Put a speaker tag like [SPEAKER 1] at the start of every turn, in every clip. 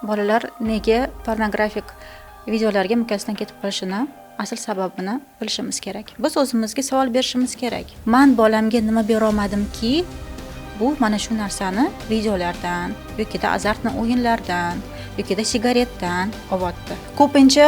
[SPEAKER 1] Bolalar nega pornografik videolarga mukkasidan ketib qolishini asl sababini bilishimiz kerak. Biz o'zimizga savol berishimiz kerak. Men bolamga nima bera olmadimki, bu mana shu narsani videolardan yoki azartni o'yinlardan yoki sigaretdan olyapti. Ko'pincha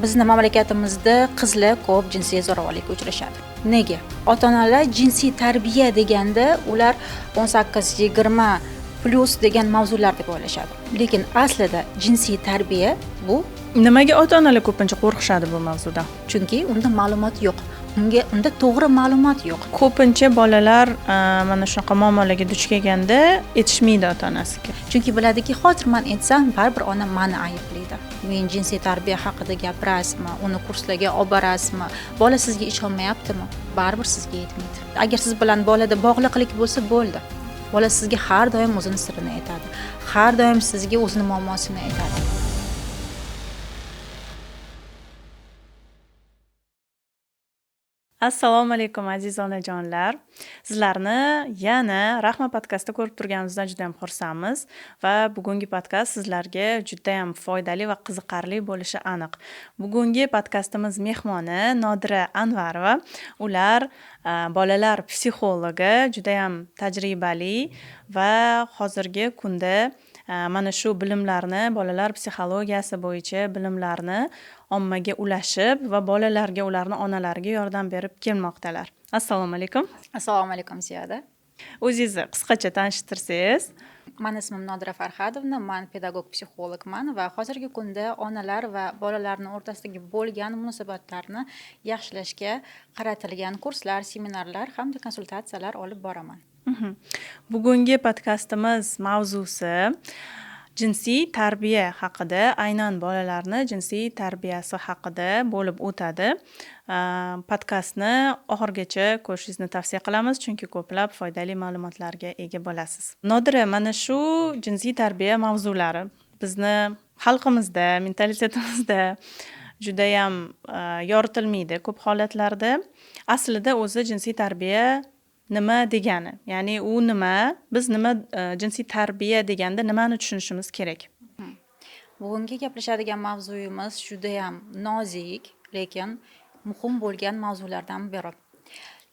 [SPEAKER 1] bizning mamlakatimizda qizlar ko'p jinsiy zo'ravonlikka uchrashadi. Nega? Ota-onalar jinsiy tarbiya deganda ular 18-20 plus degan mavzular deb o'ylashadi. Lekin aslida jinsiy tarbiya bu
[SPEAKER 2] nimaga ota-onalar ko'pincha qo'rqishadi bu mavzuda?
[SPEAKER 1] Chunki unda ma'lumot yo'q. Unda to'g'ri ma'lumot yo'q.
[SPEAKER 2] Ko'pincha bolalar mana shunaqa muammolarga duch kelganda aytishmaydi ota-onasiga.
[SPEAKER 1] Chunki biladiki, hozir men aytsam, baribir ona meni ayblaydi. Men jinsiy tarbiya haqida gapirasizmi, uni kurslarga olib borasizmi, bola sizga ishonmayaptimi? Baribir sizga aytmaydi. Agar siz bilan bolada bog'liqlik bo'lsa bo'ldi. Bola sizga har doim o'zini sirini aytadi. Har doim sizga o'zini muammosini aytadi.
[SPEAKER 2] Assalomu alaykum aziz onajonlar. Sizlarni yana Rahma podkastida ko'rib turganimizdan juda ham xursandmiz va bugungi podkast sizlarga juda ham foydali va qiziqarli bo'lishi aniq. Bugungi podkastimiz mehmoni Nodira Anvarova. Ular bolalar psixologi, juda ham tajribali va hozirgi kunda mana shu bilimlarni, bolalar psixologiyasi bo'yicha bilimlarni ommaga ulashib va bolalarga, ularni onalariga yordam berib kelmoqdalar. Assalomu alaykum.
[SPEAKER 1] Assalomu alaykum Ziyoda.
[SPEAKER 2] O'zingizni qisqacha tanishtirsangiz.
[SPEAKER 1] Mening ismim Nodira Farhadovna, men pedagog psixologman va hozirgi kunda onalar va bolalarning o'rtasidagi bo'lgan munosabatlarni yaxshilashga qaratilgan kurslar, seminarlar hamda konsultatsiyalar olib boraman.
[SPEAKER 2] Bugungi podkastimiz mavzusi jinsiy tarbiya haqida, aynan bolalarni jinsiy tarbiyasi haqida bo'lib o'tadi. Podkastni oxirigacha ko'rishingizni tavsiya qilamiz, chunki ko'plab foydali ma'lumotlarga ega bo'lasiz. Nodira, mana shu jinsiy tarbiya mavzulari bizni xalqimizda, mentalitetimizda juda ham yoritilmaydi ko'p holatlarda. Aslida o'zi jinsiy tarbiya nima degani? Ya'ni u nima? Biz nima jinsiy tarbiya deganda nimani tushunishimiz kerak?
[SPEAKER 1] Bugungi gaplashadigan mavzuyimiz juda ham nozik, lekin muhim bo'lgan mavzulardan biri.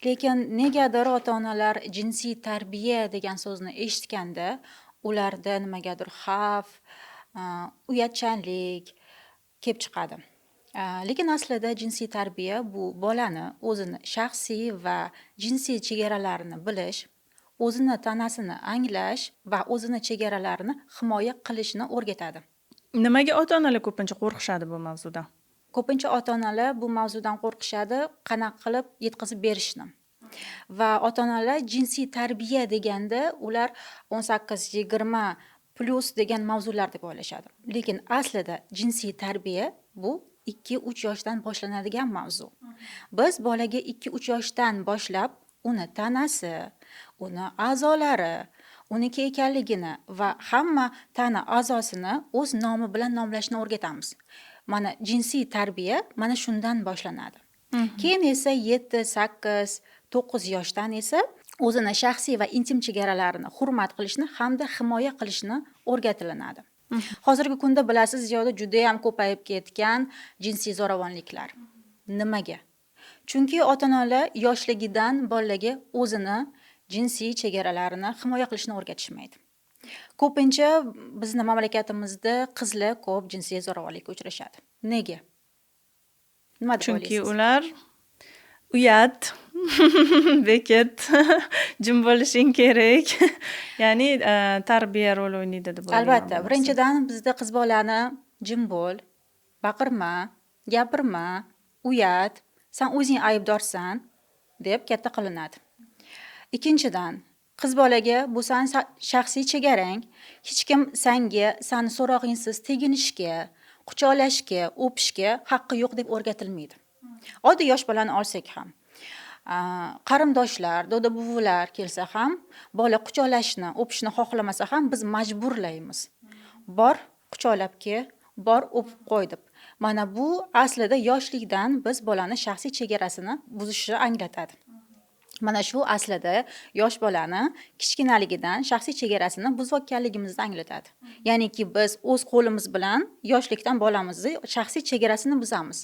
[SPEAKER 1] Lekin negadir ota-onalar jinsiy tarbiya degan so'zni eshitganda ularda nimagadir xavf, uyatchanlik kelib chiqadi. Lekin aslida jinsiy tarbiya bu bolani o'zini shaxsiy va jinsiy chegaralarini bilish, o'zini tanasini anglash va o'zini chegaralarini himoya qilishni o'rgatadi.
[SPEAKER 2] Nimaga ota-onalar ko'pincha qo'rqishadi bu mavzuda?
[SPEAKER 1] Ko'pincha ota-onalar bu mavzudan qo'rqishadi, qanaqa qilib yetkazib berishni. Va ota-onalar jinsiy tarbiya deganda ular 18-20 plus degan mavzular deb o'ylashadi. Lekin aslida jinsiy tarbiya bu 2-3 yoshdan boshlanadigan mavzu. Biz bolaga 2-3 yoshdan boshlab uni tanasi, uni a'zolari, uniki ekanligini va hamma tana a'zosini o'z nomi bilan nomlashni o'rgatamiz. Mana jinsiy tarbiya mana shundan boshlanadi. Keyin esa 7, 8, 9 yoshdan esa o'zini shaxsiy va intim chegaralarini hurmat qilishni hamda himoya qilishni o'rgatilinadi. Hozirgi kunda bilasiz, Ziyoda, juda ham ko'payib ketgan jinsiy zo'ravonliklar. Nimaga? Chunki ota-onalar yoshligidan bolaga o'zini jinsiy chegaralarini himoya qilishni o'rgatishmaydi. Ko'pincha bizning mamlakatimizda qizlar ko'p jinsiy zo'ravonlikka uchrashadi. Nega? Nima deb o'ylaysiz?
[SPEAKER 2] Chunki ular uyat, beket, jim bo'lishing kerak. Ya'ni tarbiya rol o'ynaydi deb o'ylayman.
[SPEAKER 1] Albatta, birinchidan bizda qiz bolani jim bo'l, baqirma, gapirma, uyat, sen o'zing aybdorsan deb katta qilinadi. Ikkinchidan, qiz bolaga bu sen shaxsiy chegarang, hech kim senga seni so'rog'ingsiz teginishga, quchoqlashga, o'pishga haqqi yo'q deb o'rgatilmaydi. Oddiy yosh bolani olsak ham, qarindoshlar, do'da buvilar kelsa ham, bola quchoqlashni, o'pishni xohlamasa ham biz majburlaymiz. Bor quchoqlab ke, bor o'pib qo'y deb. Mana bu aslida yoshlikdan biz bolani shaxsiy chegarasini buzishni anglatadi. Mana shu aslida yosh bolani kichkinaligidan shaxsiy chegarasini buzayotganligimizni anglatadi. Ya'niki biz o'z qo'limiz bilan yoshlikdan bolamizni shaxsiy chegarasini buzamiz.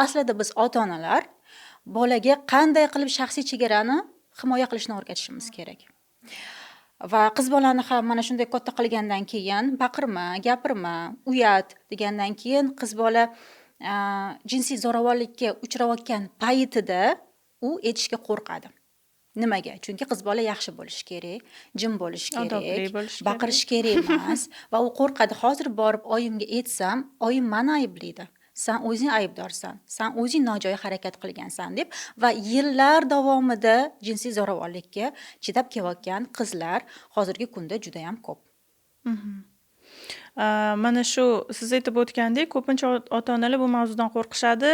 [SPEAKER 1] Aslida biz ota-onalar bolaga qanday qilib shaxsiy chegarani himoya qilishni o'rgatishimiz kerak. Va qiz bolani ham mana shunday katta qilgandan keyin baqirma, gapirma, uyat degandan keyin qiz bola jinsiy zo'ravonlikka uchrayotgan paytida u aytishga qo'rqadi. Nimaga? Chunki qiz bola yaxshi bo'lishi kerak, jim bo'lishi
[SPEAKER 2] Odobli
[SPEAKER 1] kerak,
[SPEAKER 2] bo'lishi
[SPEAKER 1] baqirish kerak emas va u qo'rqadi. Hozir borib oyimga aytsam, oyim meni ayblaydi. Sen o'zing aybdorsan, sen o'zing nojo'ya harakat qilgansan deb va yillar davomida jinsiy zo'ravonlikka chidab kelayotgan qizlar hozirgi kunda juda ham ko'p.
[SPEAKER 2] Mana shu siz aytib o'tgandek, ko'pincha ota-onalar bu mavzudan qo'rqishadi.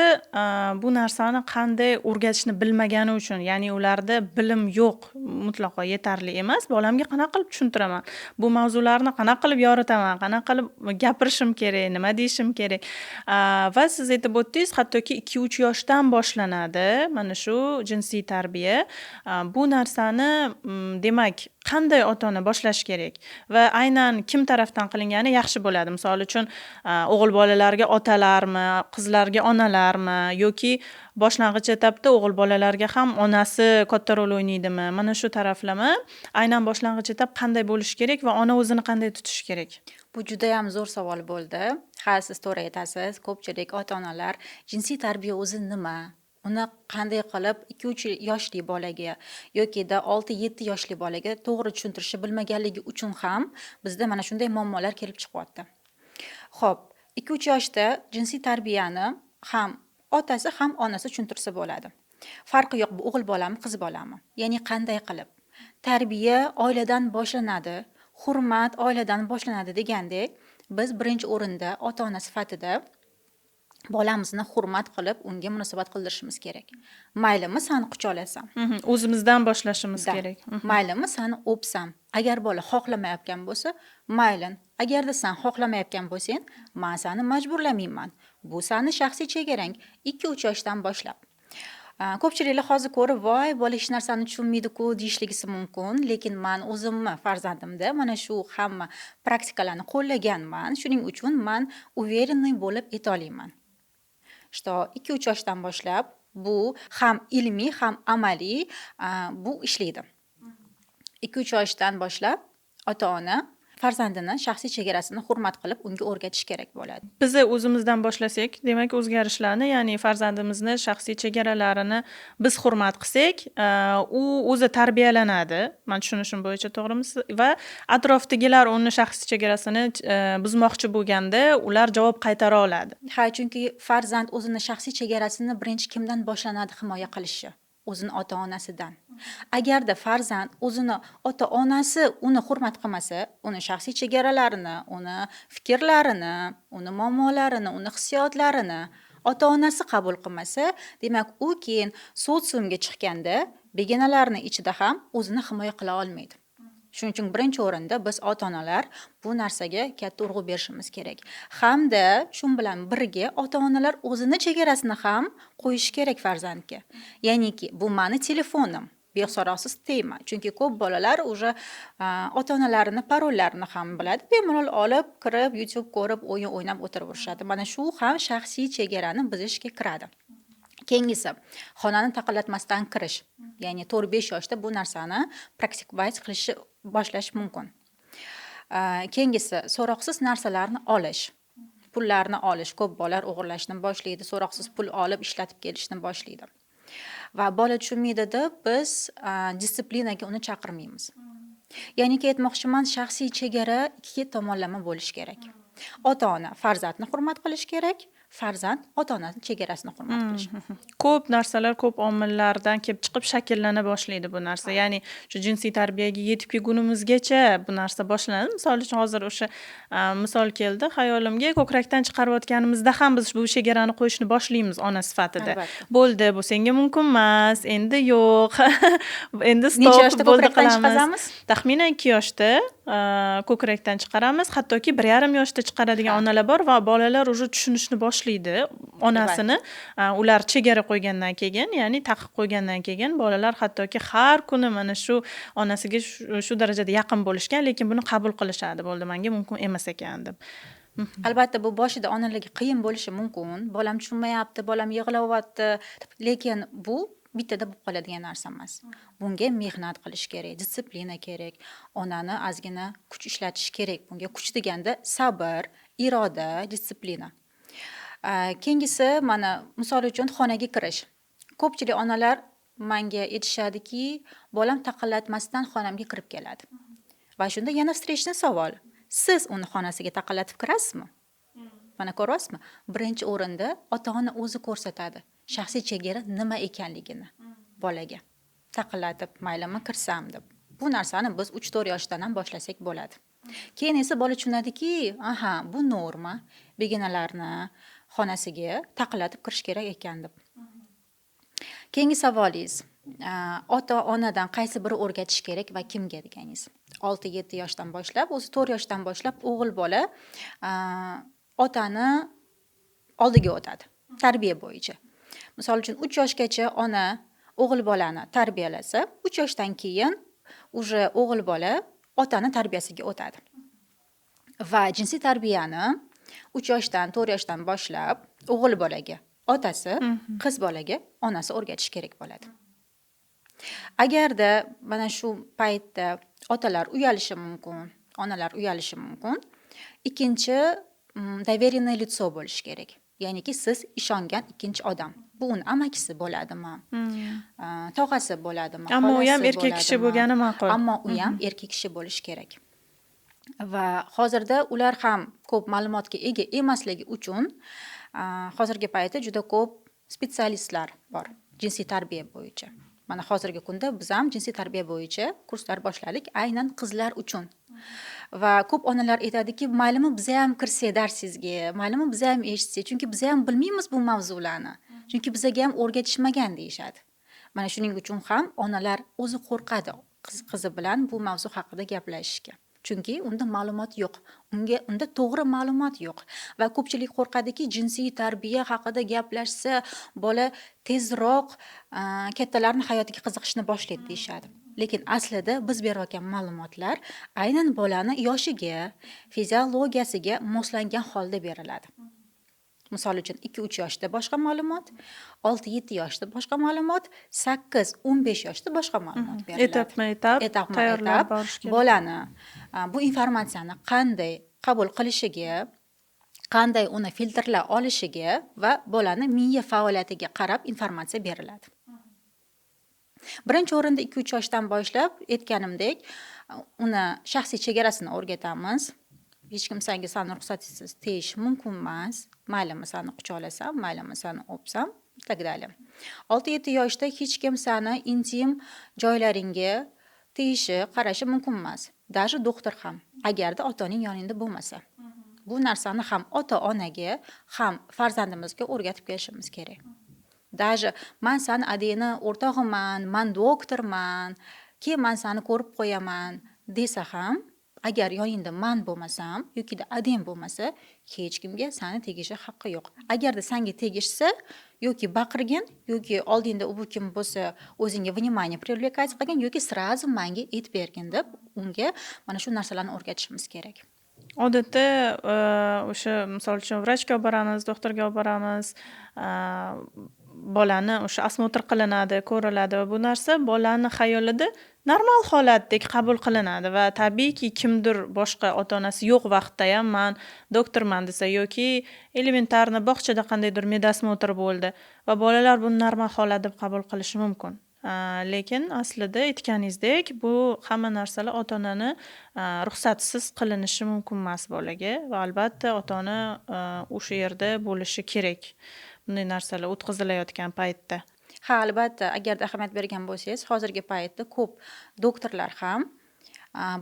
[SPEAKER 2] Bu narsani qanday o'rgatishni bilmagani uchun, ya'ni ularda bilim yo'q, mutlaqo yetarli emas. Bolamga qanaqa qilib tushuntiraman? Bu mavzularni qanaqa qilib yoritaman? Qanaqa qilib gapirishim kerak? Nima deyishim kerak? Va siz aytib o'tdingiz, hattoki 2-3 yoshdan boshlanadi mana shu jinsiy tarbiya. Bu narsani demak qanday ota-ona boshlash kerak va aynan kim tarafdan qilingani yaxshi bo'ladi? Misol uchun, o'g'il bolalarga otalarmi, qizlarga onalarmi yoki boshlang'ich etapda o'g'il bolalarga ham onasi katta rol o'ynaydimi? Mana shu taraflama aynan boshlang'ich etap qanday bo'lishi kerak va ona o'zini qanday tutishi kerak?
[SPEAKER 1] Bu juda ham zo'r savol bo'ldi. Ha, siz to'g'ri aytasiz. Ko'pchilik ota-onalar jinsiy tarbiya o'zi nima? Uni qanday qilib 2-3 yoshli bolaga yokida 6-7 yoshli bolaga to'g'ri tushuntirishni bilmaganligi uchun ham bizda mana shunday muammolar kelib chiqyapti. Xo'p, 2-3 yoshda jinsiy tarbiyani ham otasi ham onasi tushuntirsa bo'ladi. Farqi yo'q, bu o'g'il bolami, qiz bolami. Ya'ni qanday qilib? Tarbiya oiladan boshlanadi, hurmat oiladan boshlanadi degandek, biz birinchi o'rinda ota-ona sifatida bolamizni hurmat qilib, unga munosabat qildirishimiz kerak. Maylimi seni quchoqlasam?
[SPEAKER 2] O'zimizdan boshlashimiz kerak.
[SPEAKER 1] Maylimi seni o'psam? Agar bola xohlamayotgan bo'lsa, maylin. Agarda sen xohlamayotgan bo'lsang, men seni majburlamayman. Bu seni shaxsiy chegarang 2-3 yoshdan boshlab. Ko'pchiliklar hozir ko'rib, voy, bola hech narsani tushunmaydi-ku deyishligisi mumkin, lekin men o'zimni farzandimda mana shu hamma praktikalarni qo'llaganman. Shuning uchun men уверенный bo'lib ayta olaman. Что 2-3 yoshdan boshlab bu ham ilmiy, ham amaliy bu ishlaydi. 2-3 yoshdan boshlab ota-ona farzandini shaxsiy chegarasini hurmat qilib unga o'rgatish kerak bo'ladi.
[SPEAKER 2] Biz o'zimizdan boshlasak, demak o'zgarishlarni, ya'ni farzandimizni shaxsiy chegaralarini biz hurmat qilsak, u o'zi tarbiyalanadi. Men tushunishim bo'yicha to'g'rimi? Va atrofdagilar uni shaxsiy chegarasini buzmoqchi bo'lganda, ular javob qaytara oladi.
[SPEAKER 1] Ha, chunki farzand o'zini shaxsiy chegarasini birinchi kimdan boshlanadi himoya qilishi? O'zini ota-onasidan. Agarda farzand o'zini ota-onasi uni hurmat qilmasa, uni shaxsiy chegaralarini, uni fikrlarini, uni muammolarini, uni hissiyotlarini ota-onasi qabul qilmasa, demak u keyin sotsiumga chiqqanda begonalarning ichida ham o'zini himoya qila olmaydi. Shuning uchun birinchi o'rinda biz ota-onalar bu narsaga katta urg'u berishimiz kerak. Hamda shu bilan birga ota-onalar o'zini chegarasini ham qo'yish kerak farzandga. Ya'niki bu meni telefonim. Beso'roqsiz tegma. Chunki ko'p bolalar уже ota-onalarining parollarini ham biladi. Bemalol olib, kirib, YouTube ko'rib, o'yin o'ynab o'tiraverishadi. Mana shu ham shaxsiy chegarani buzishga kiradi. Keyingisi, xonani taqillatmasdan kirish. Ya'ni 4-5 yoshda bu narsani praktikavayz qilish boshlash mumkin. Keyingisi, so'roqsiz narsalarni olish. Pullarni olish. Ko'p bolalar o'g'irlashni boshlaydi, so'roqsiz pul olib ishlatib kelishni boshlaydi. Va bola tushunmaydi deb biz disiplinaga uni chaqirmaymiz. Ya'ni aytmoqchiman, shaxsiy chegara ikki tomonlama bo'lishi kerak. Ota-ona farzandni hurmat qilish kerak, farzand ota-onaning chegarasini hurmat qilish.
[SPEAKER 2] Ko'p narsalar, ko'p omillardan kelib chiqib shakllana boshlaydi bu narsa. Ya'ni shu jinsiy tarbiyaga yetib kelgunimizgacha bu narsa boshlanadi. Misol uchun hozir o'sha misol keldi xayolimga, ko'krakdan chiqarayotganimizda ham biz bu chegarani qo'yishni boshlaymiz ona sifatida. Bo'ldi, bu senga mumkin emas, endi yo'q. Endi stop bo'ldi qilamiz. Taxminan 2 yoshda ko'krakdan chiqaramiz, hattoki 1,5 yoshda chiqaradigan
[SPEAKER 1] Ha.
[SPEAKER 2] onalar bor va bolalar уже tushunishni boshlaydi onasini. Ular chegara qo'ygandan keyin, ya'ni taqiq qo'ygandan keyin bolalar hattoki har kuni mana shu onasiga shu darajada yaqin bo'lishgan, lekin buni qabul qilishadi. Bo'ldi, menga mumkin emas ekan deb.
[SPEAKER 1] Albatta bu boshida onalarga qiyin bo'lishi mumkin. Bolam tushunmayapti, bolam yig'layapti, lekin bu bittada bo'lib qoladigan narsa emas. Bunga mehnat qilish kerak, disiplina kerak, onani ozgina kuch ishlatish kerak. Bunga kuch deganda sabr, iroda, disiplina. Keyingisi mana misol uchun xonaga kirish. Ko'pchilik onalar menga aytishadiki, bolam taqillatmasdan xonamga kirib keladi. Va shunda yana stressli savol. Siz uni xonasiga taqillatib kirasizmi? Mana ko'ryapsizmi? Birinchi o'rinda ota-ona o'zi ko'rsatadi shaxsiy chegara nima ekanligini bolaga. Taqillatib, maylimi kirsam deb. Bu narsani biz 3-4 yoshdan ham boshlasak bo'ladi. Keyin esa bola tushunadiki, aha, bu norma, begonalarni xonasiga taqillatib kirish kerak ekan deb. Keyingi savolingiz, ota-onadan qaysi biri o'rgatish kerak va kimga deganingiz. 6-7 yoshdan boshlab, o'zi 4 yoshdan boshlab o'g'il bola otani oldiga o'tadi, tarbiya bo'yicha. Misol uchun 3 yoshgacha ona o'g'il bolani tarbiyalasa, 3 yoshdan keyin уже o'g'il bola otani tarbiyasiga o'tadi. Va jinsiy tarbiyani 3 yoshdan, 4 yoshdan boshlab o'g'il bolaga otasi, qiz bolaga onasi o'rgatish kerak bo'ladi. Agarda mana shu paytda otalar uyalishi mumkin, onalar uyalishi mumkin, ikkinchi доверенное лицо bo'lishi kerak. Ya'niki siz ishongan ikkinchi odam. Bu uni amakisi bo'ladimi? Tog'asi bo'ladimi?
[SPEAKER 2] Ammo u ham
[SPEAKER 1] xolasi
[SPEAKER 2] erkak kishi
[SPEAKER 1] bo'ladimi?
[SPEAKER 2] bo'lgani ma'qul.
[SPEAKER 1] Ammo u ham erkak kishi bo'lishi kerak. Va hozirda ular ham ko'p ma'lumotga ega emasligi uchun hozirgi paytda juda ko'p spetsialistlar bor jinsiy tarbiya bo'yicha. Mana hozirgi kunda biz ham jinsiy tarbiya bo'yicha kurslar boshladik, aynan qizlar uchun. Va ko'p onalar aytadiki, maylimi biz ham kirsak darsingizga, maylimi biz ham eshitsak, chunki biz ham bilmaymiz bu mavzularni. Chunki bizga ham o'rgatishmagan deyshadi. Mana shuning uchun ham onalar o'zi qo'rqadi qizi bilan bu mavzu haqida gaplashishga. Chunki unda ma'lumot yo'q. Unda to'g'ri ma'lumot yo'q. Va ko'pchilik qo'rqadiki, jinsiy tarbiya haqida gaplashsa, bola tezroq kattalarning hayotiga qiziqishni boshlaydi deyshadi. Lekin aslida biz berayotgan ma'lumotlar aynan bolani yoshiga, fiziologiyasiga moslangan holda beriladi. Misol uchun 2-3 yoshda boshqa ma'lumot, 6-7 yoshda boshqa ma'lumot, 8-15 yoshda boshqa ma'lumot beriladi.
[SPEAKER 2] Etapma-etap borish kerak.
[SPEAKER 1] Bolani bu informatsiyani qanday qabul qilishiga, qanday uni filtrlay olishiga va bolani miya faoliyatiga qarab informatsiya beriladi. Birinchi o'rinda 2-3 yoshdan boshlab aytganimdek, uni shaxsiy chegarasini o'rgatamiz. Hech kim senga sani ruxsatsiz teyish mumkin emas. Maylimi sani quchoqlasam, maylimi sani o'psam, tak dalее. 6-7 yoshda hech kim sani intim joylaringga teyishi, qarashi mumkin emas. Даже doktor ham, agarda otaning yoningda bo'lmasa. Bu narsani ham ota-onaga, ham farzandimizga o'rgatib kelishimiz kerak. Даже men sani adini o'rtog'iman, men doktorman, keyin men sani ko'rib qo'yaman desa ham, agar yoningda men bo'lmasam yoki ading bo'lmasa, hech kimga sani tegishi haqqi yo'q. Agarda senga tegishsa, yoki baqirgin, yoki oldingda u kim bo'lsa, o'zingga vнимание привлекать qilgin, yoki сразу menga aytib bergin deb unga mana shu narsalarni o'rgatishimiz kerak.
[SPEAKER 2] Odatda o'sha misol uchun vrachga olib boramiz, doktorga olib boramiz, bolani o'sha osmotr qilinadi, ko'riladi va bu narsa bolani xayolida normal holatdek qabul qilinadi va tabiiyki kimdir boshqa ota-onasi yo'q vaqtda ham men doktorman desa yoki elementarni bog'chada qandaydir medosmotr bo'ldi va bolalar buni normal holat deb qabul qilishi mumkin. Lekin aslida aytganingizdek, bu hamma narsalar ota-onani ruxsatsiz qilinishi mumkin emas bolaga va albatta ota-ona o'sha yerda bo'lishi kerak. Bunday narsalar o'tkazilayotgan paytda.
[SPEAKER 1] Ha, albatta, agar ahamiyat bergan bo'lsangiz, hozirgi paytda ko'p doktorlar ham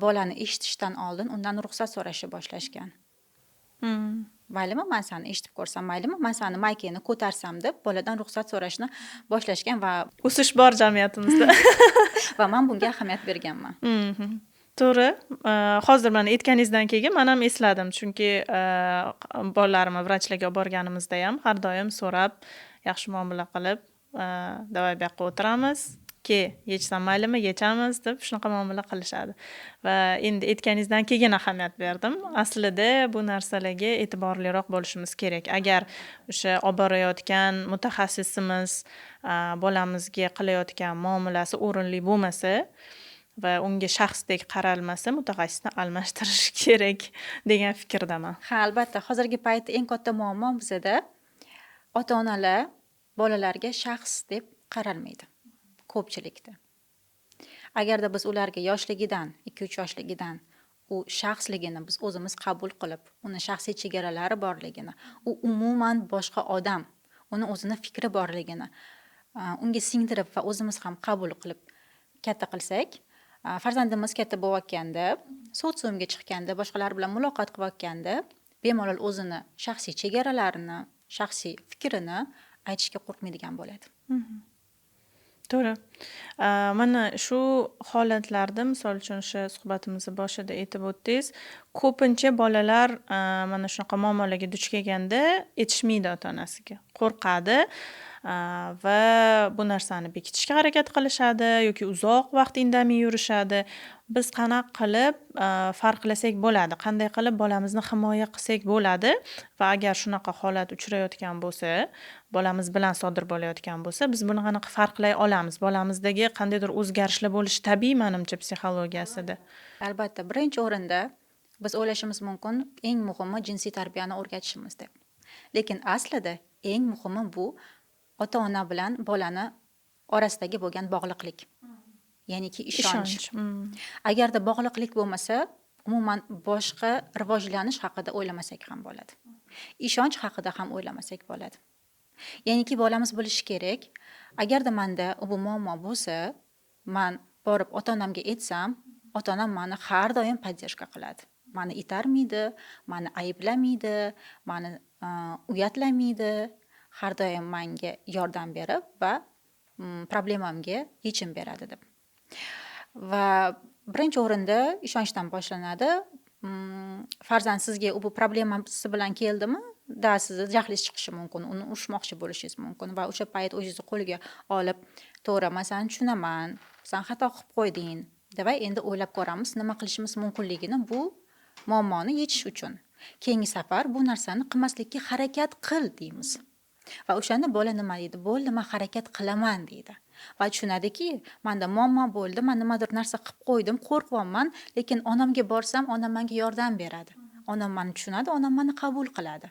[SPEAKER 1] bolani eshitishdan oldin undan ruxsat so'rashni boshlashgan. Maylimi, men seni eshitib ko'rsam, maylimi, men seni maykangni ko'tarsam deb boladan ruxsat so'rashni boshlashgan va
[SPEAKER 2] o'sish bor jamiyatimizda.
[SPEAKER 1] va men bunga ahamiyat berganman.
[SPEAKER 2] To'g'ri. Hozir mana aytganingizdan keyin men ham esladim. Chunki bolalarimni vrachlarga olib borganimizda ham har doim so'rab, yaxshi muomala qilib, "Davay bu yoqqa o'tiramiz, ke yechsam maylimi, yechamiz" deb shunaqa muomala qilishadi. Va endi aytganingizdan keyin ahamiyat berdim. Aslida bu narsalarga e'tiborliroq bo'lishimiz kerak. Agar o'sha olib borayotgan mutaxassisimiz bolamizga qilayotgan muomalasi o'rinli bo'lmasa va unga shaxsdek qaralmasa, mutaxassisni almashtirish kerak degan fikrdaman.
[SPEAKER 1] Ha, albatta, hozirgi paytda eng katta muammo bizada ota-onalar bolalarga shaxs deb qaralmaydi ko'pchilikda. Agarda biz ularga yoshligidan, 2-3 yoshligidan u shaxsligini biz o'zimiz qabul qilib, uni shaxsiy chegaralari borligini, u umuman boshqa odam, uni o'zini fikri borligini unga singdirib va o'zimiz ham qabul qilib katta qilsak, farzandimiz katta bo'layotganda, sotsiumga chiqqanda, boshqalar bilan muloqot qilayotganda, bemalol o'zini shaxsiy chegaralarini, shaxsiy fikrini aytishga qo'rqmaydigan bo'ladi.
[SPEAKER 2] To'g'ri. Mana shu holatlarda, misol uchun o'sha suhbatimizni boshida aytib o'tdingiz, ko'pincha bolalar mana shunaqa muammolarga duch kelganda aytishmaydi ota-onasiga. Qo'rqadi va bu narsani bekitishga harakat qilishadi yoki uzoq vaqt indamay yurishadi. Biz qanaqa qilib farqlasak bo'ladi? Qanday qilib bolamizni himoya qilsak bo'ladi? Va agar shunaqa holat uchrayotgan bo'lsa, bolamiz bilan sodir bo'layotgan bo'lsa, biz buni qanaqa farqlay olamiz? Bolamizdagi qandaydir o'zgarishlar bo'lishi tabiiy, menimcha, psixologiyasida.
[SPEAKER 1] Albatta, birinchi o'rinda biz o'ylashimiz mumkin, eng muhimi jinsiy tarbiyani o'rgatishimiz deb. Lekin aslida eng muhimi bu ota-ona bilan bolani orasidagi bo'lgan bog'liqlik. Ya'niki ishonch. Agarda bog'liqlik bo'lmasa, umuman boshqa rivojlanish haqida o'ylamasak ham bo'ladi. Ishonch haqida ham o'ylamasak bo'ladi. Ya'niki bolamiz bilishi kerak, agarda menda bu muammo bo'lsa, men borib ota-onamga aytsam, ota-onam meni har doim podдержка qiladi. Meni itarmaydi, meni ayblamaydi, meni uyatlamaydi, har doim menga yordam berib va problemamga yechim beradi deb. Va birinchi o'rinda ishonchdan boshlanadi. Farzand sizga bu problemasi bilan keldimi? Da sizni jahlingiz chiqishi mumkin, uni urushmoqchi bo'lishingiz mumkin va o'sha payt o'zingizni qo'lga olib, "To'g'ri, men seni tushunaman, sen xato qilib qo'yding" deb endi o'ylab ko'ramiz, nima qilishimiz mumkinligini bu muammoni yechish uchun. Keyingi safar bu narsani qilmaslikka harakat qil deymiz. Va o'shanda bola nima deydi? Bo'ldi, men harakat qilaman deydi. Va tushunadiki, menda muammo bo'ldi, men nimadir narsa qilib qo'ydim, qo'rqyapman, lekin onamga borsam, onam menga yordam beradi. Onam meni tushunadi, onam meni qabul qiladi.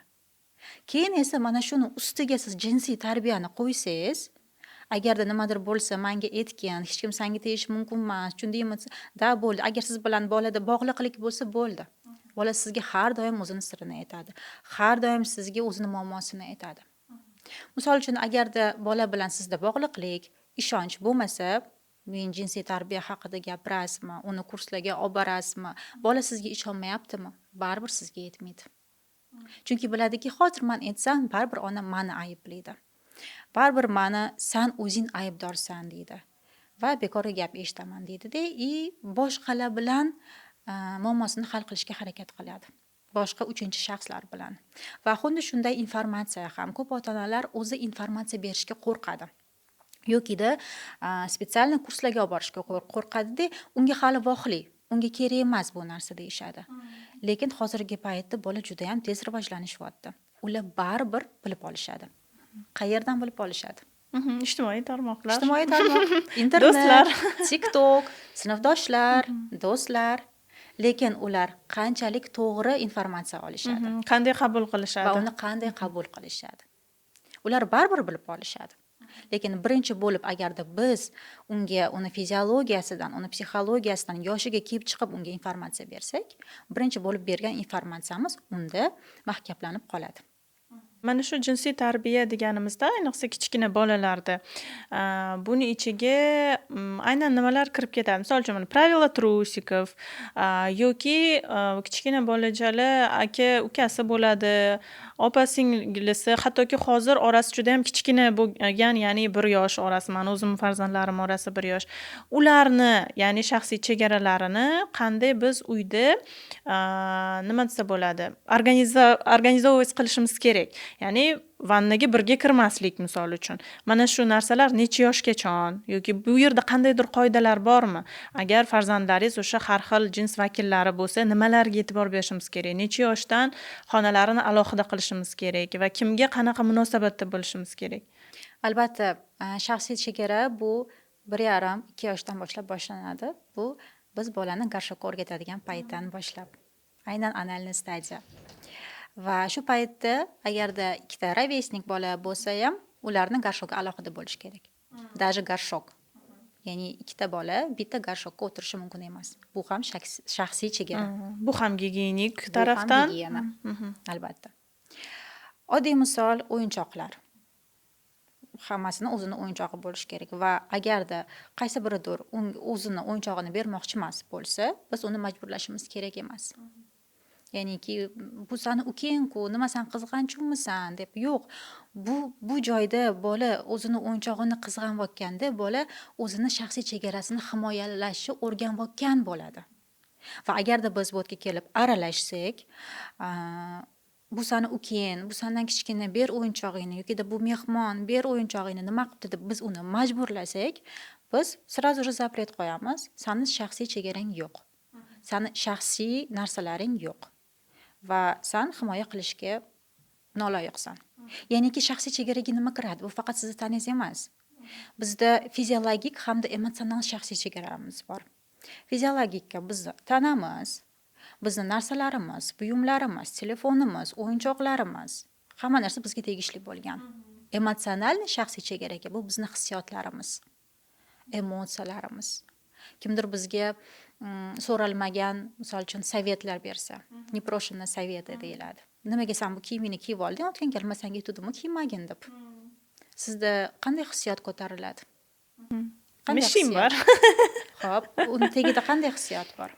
[SPEAKER 1] Keyin esa mana shuni ustiga siz jinsiy tarbiyani qo'ysangiz, agarda nimadir bo'lsa, menga aytgin, hech kim senga tegishi mumkin emas, tushundingmi? Da bo'ldi. Agar siz bilan bolada bog'liqlik bo'lsa, bo'ldi. Bola sizga har doim o'zini sirini aytadi. Har doim sizga o'zini muammosini aytadi. Misol uchun, agarda bola bilan sizda bog'liqlik, ishonch bo'lmasa, men jinsiy tarbiya haqida gapirasizmi, uni kurslarga olib borasizmi, bola sizga ishonmayaptimi? Baribir sizga aytmaydi. Chunki biladiki, hozir men aytsam, baribir onam meni ayblaydi. Baribir meni sen o'zing aybdorsan deydi. Va bekorga gap eshitaman deydi-da, boshqalar bilan muammosini hal qilishga harakat qiladi. Boshqa uchinchi shaxslar bilan. Va xuddi shunday informatsiya ham ko'p ota-onalar o'zi informatsiya berishga qo'rqadi. Yokida spetsialniy kurslarga olib borishga qo'rqadi-da, unga hali vohli, unga kerak emas bu narsa deyishadi. Lekin hozirgi paytda bola juda ham tez rivojlanishyapti. Ular baribir bilib olishadi. Qayerdan bilib olishadi?
[SPEAKER 2] Ijtimoiy tarmoqlar.
[SPEAKER 1] Ijtimoiy tarmoq, internet,
[SPEAKER 2] Do'stlar.
[SPEAKER 1] TikTok, sinfdoshlar, do'stlar. Lekin ular qanchalik to'g'ri informatsiya olishadi
[SPEAKER 2] Qanday qabul qilishadi?
[SPEAKER 1] va uni qanday qabul qilishadi. Ular baribir bilib olishadi. Lekin birinchi bo'lib agarda biz unga uni fiziologiyasidan, uni psixologiyasidan yoshiga kelib chiqib unga informatsiya bersak, birinchi bo'lib bergan informatsiyamiz unda mahkamlanib qoladi.
[SPEAKER 2] Mana shu jinsiy tarbiya deganimizda, ayniqsa kichkina bolalarda, buni ichiga, aynan nimalar kirib ketadi? Misol uchun, mana "Правила трусиков", yoki, kichkina bolachala aka-ukasi bo'ladi, opa-singlisi, hattoki hozir orasi judayam kichkina bo'lgan, ya'ni 1 yosh orasi, mani o'zimni farzandlarim orasi 1 yosh. Ularni, ya'ni shaxsiy chegaralarini qanday biz uyda, nima desa bo'ladi, organizовывать qilishimiz kerak. Ya'ni vannaga birga kirmaslik misol uchun. Mana shu narsalar necha yoshgacha yoki bu yerda qandaydir qoidalar bormi? Agar farzandlaringiz o'sha har xil jins vakillari bo'lsa, nimalarga e'tibor berishimiz kerak? Necha yoshdan xonalarini alohida qilishimiz kerak va kimga qanaqa munosabatda bo'lishimiz kerak?
[SPEAKER 1] Albatta, shaxsiy chegara bu 1,5-2 yoshdan boshlab boshlanadi. Bu biz bolani garshokka o'rgatadigan paytdan boshlab. Aynan analniy stadiya. Va shu paytda agarda ikkita rovesnik bola bo'lsa ham, ularni garshoki alohida bo'lishi kerak. Даже garshok. Ya'ni ikkita bola bitta garshokka o'tirishi mumkin emas. Bu ham shaxsiy chegara.
[SPEAKER 2] Bu ham gigiyenik
[SPEAKER 1] Bu ham
[SPEAKER 2] tarafdan.
[SPEAKER 1] gigiyena. Albatta. Oddiy misol o'yinchoqlar. Hammasini o'zini o'yinchog'i bo'lishi kerak va agarda qaysi biridir o'zini o'yinchog'ini bermoqchi emas bo'lsa, biz uni majburlashimiz kerak emas. Ya'niki bu sani ukang-ku, nima san qizg'anchimisan deb yo'q. Bu joyda bola o'zini o'yinchog'ini qizg'anayotganda bola o'zini shaxsiy chegarasini himoyalashni o'rganayotgan bo'ladi. Va agarda biz bu yerga kelib aralashsak, bu sani ukang, bu sandan kichkina, ber o'yinchog'ingni yoki bu mehmon, ber o'yinchog'ingni nima qilibdi deb biz uni majburlasak, biz сразу же запрет qo'yamiz. Sani shaxsiy chegarang yo'q. Sani shaxsiy narsalaring yo'q. Va san himoya qilishga noloyiqsan. Ya'niki shaxsiy chegaraga nima kiradi? Bu faqat sizni taningiz emas. Bizda fiziologik hamda emotsional shaxsiy chegaralarimiz bor. Fiziologikka bizni tanamiz, bizni narsalarimiz, buyumlarimiz, telefonimiz, o'yinchoqlarimiz, hamma narsa bizga tegishli bo'lgan. Emotsional shaxsiy chegaraga bu bizning hissiyotlarimiz, emotsiyalarimiz. Kimdir bizga so'ralmagan, misol uchun sovetlar bersa, непрошенный совет deyiladi. Nimaga sen bu kiyimini kiyib olding, o'tgan gal masanga aytdimmi kiymagin deb. Sizda qanday hissiyot ko'tariladi?
[SPEAKER 2] Mishim bor.
[SPEAKER 1] Xo'p, uni tagida qanday hissiyot bor?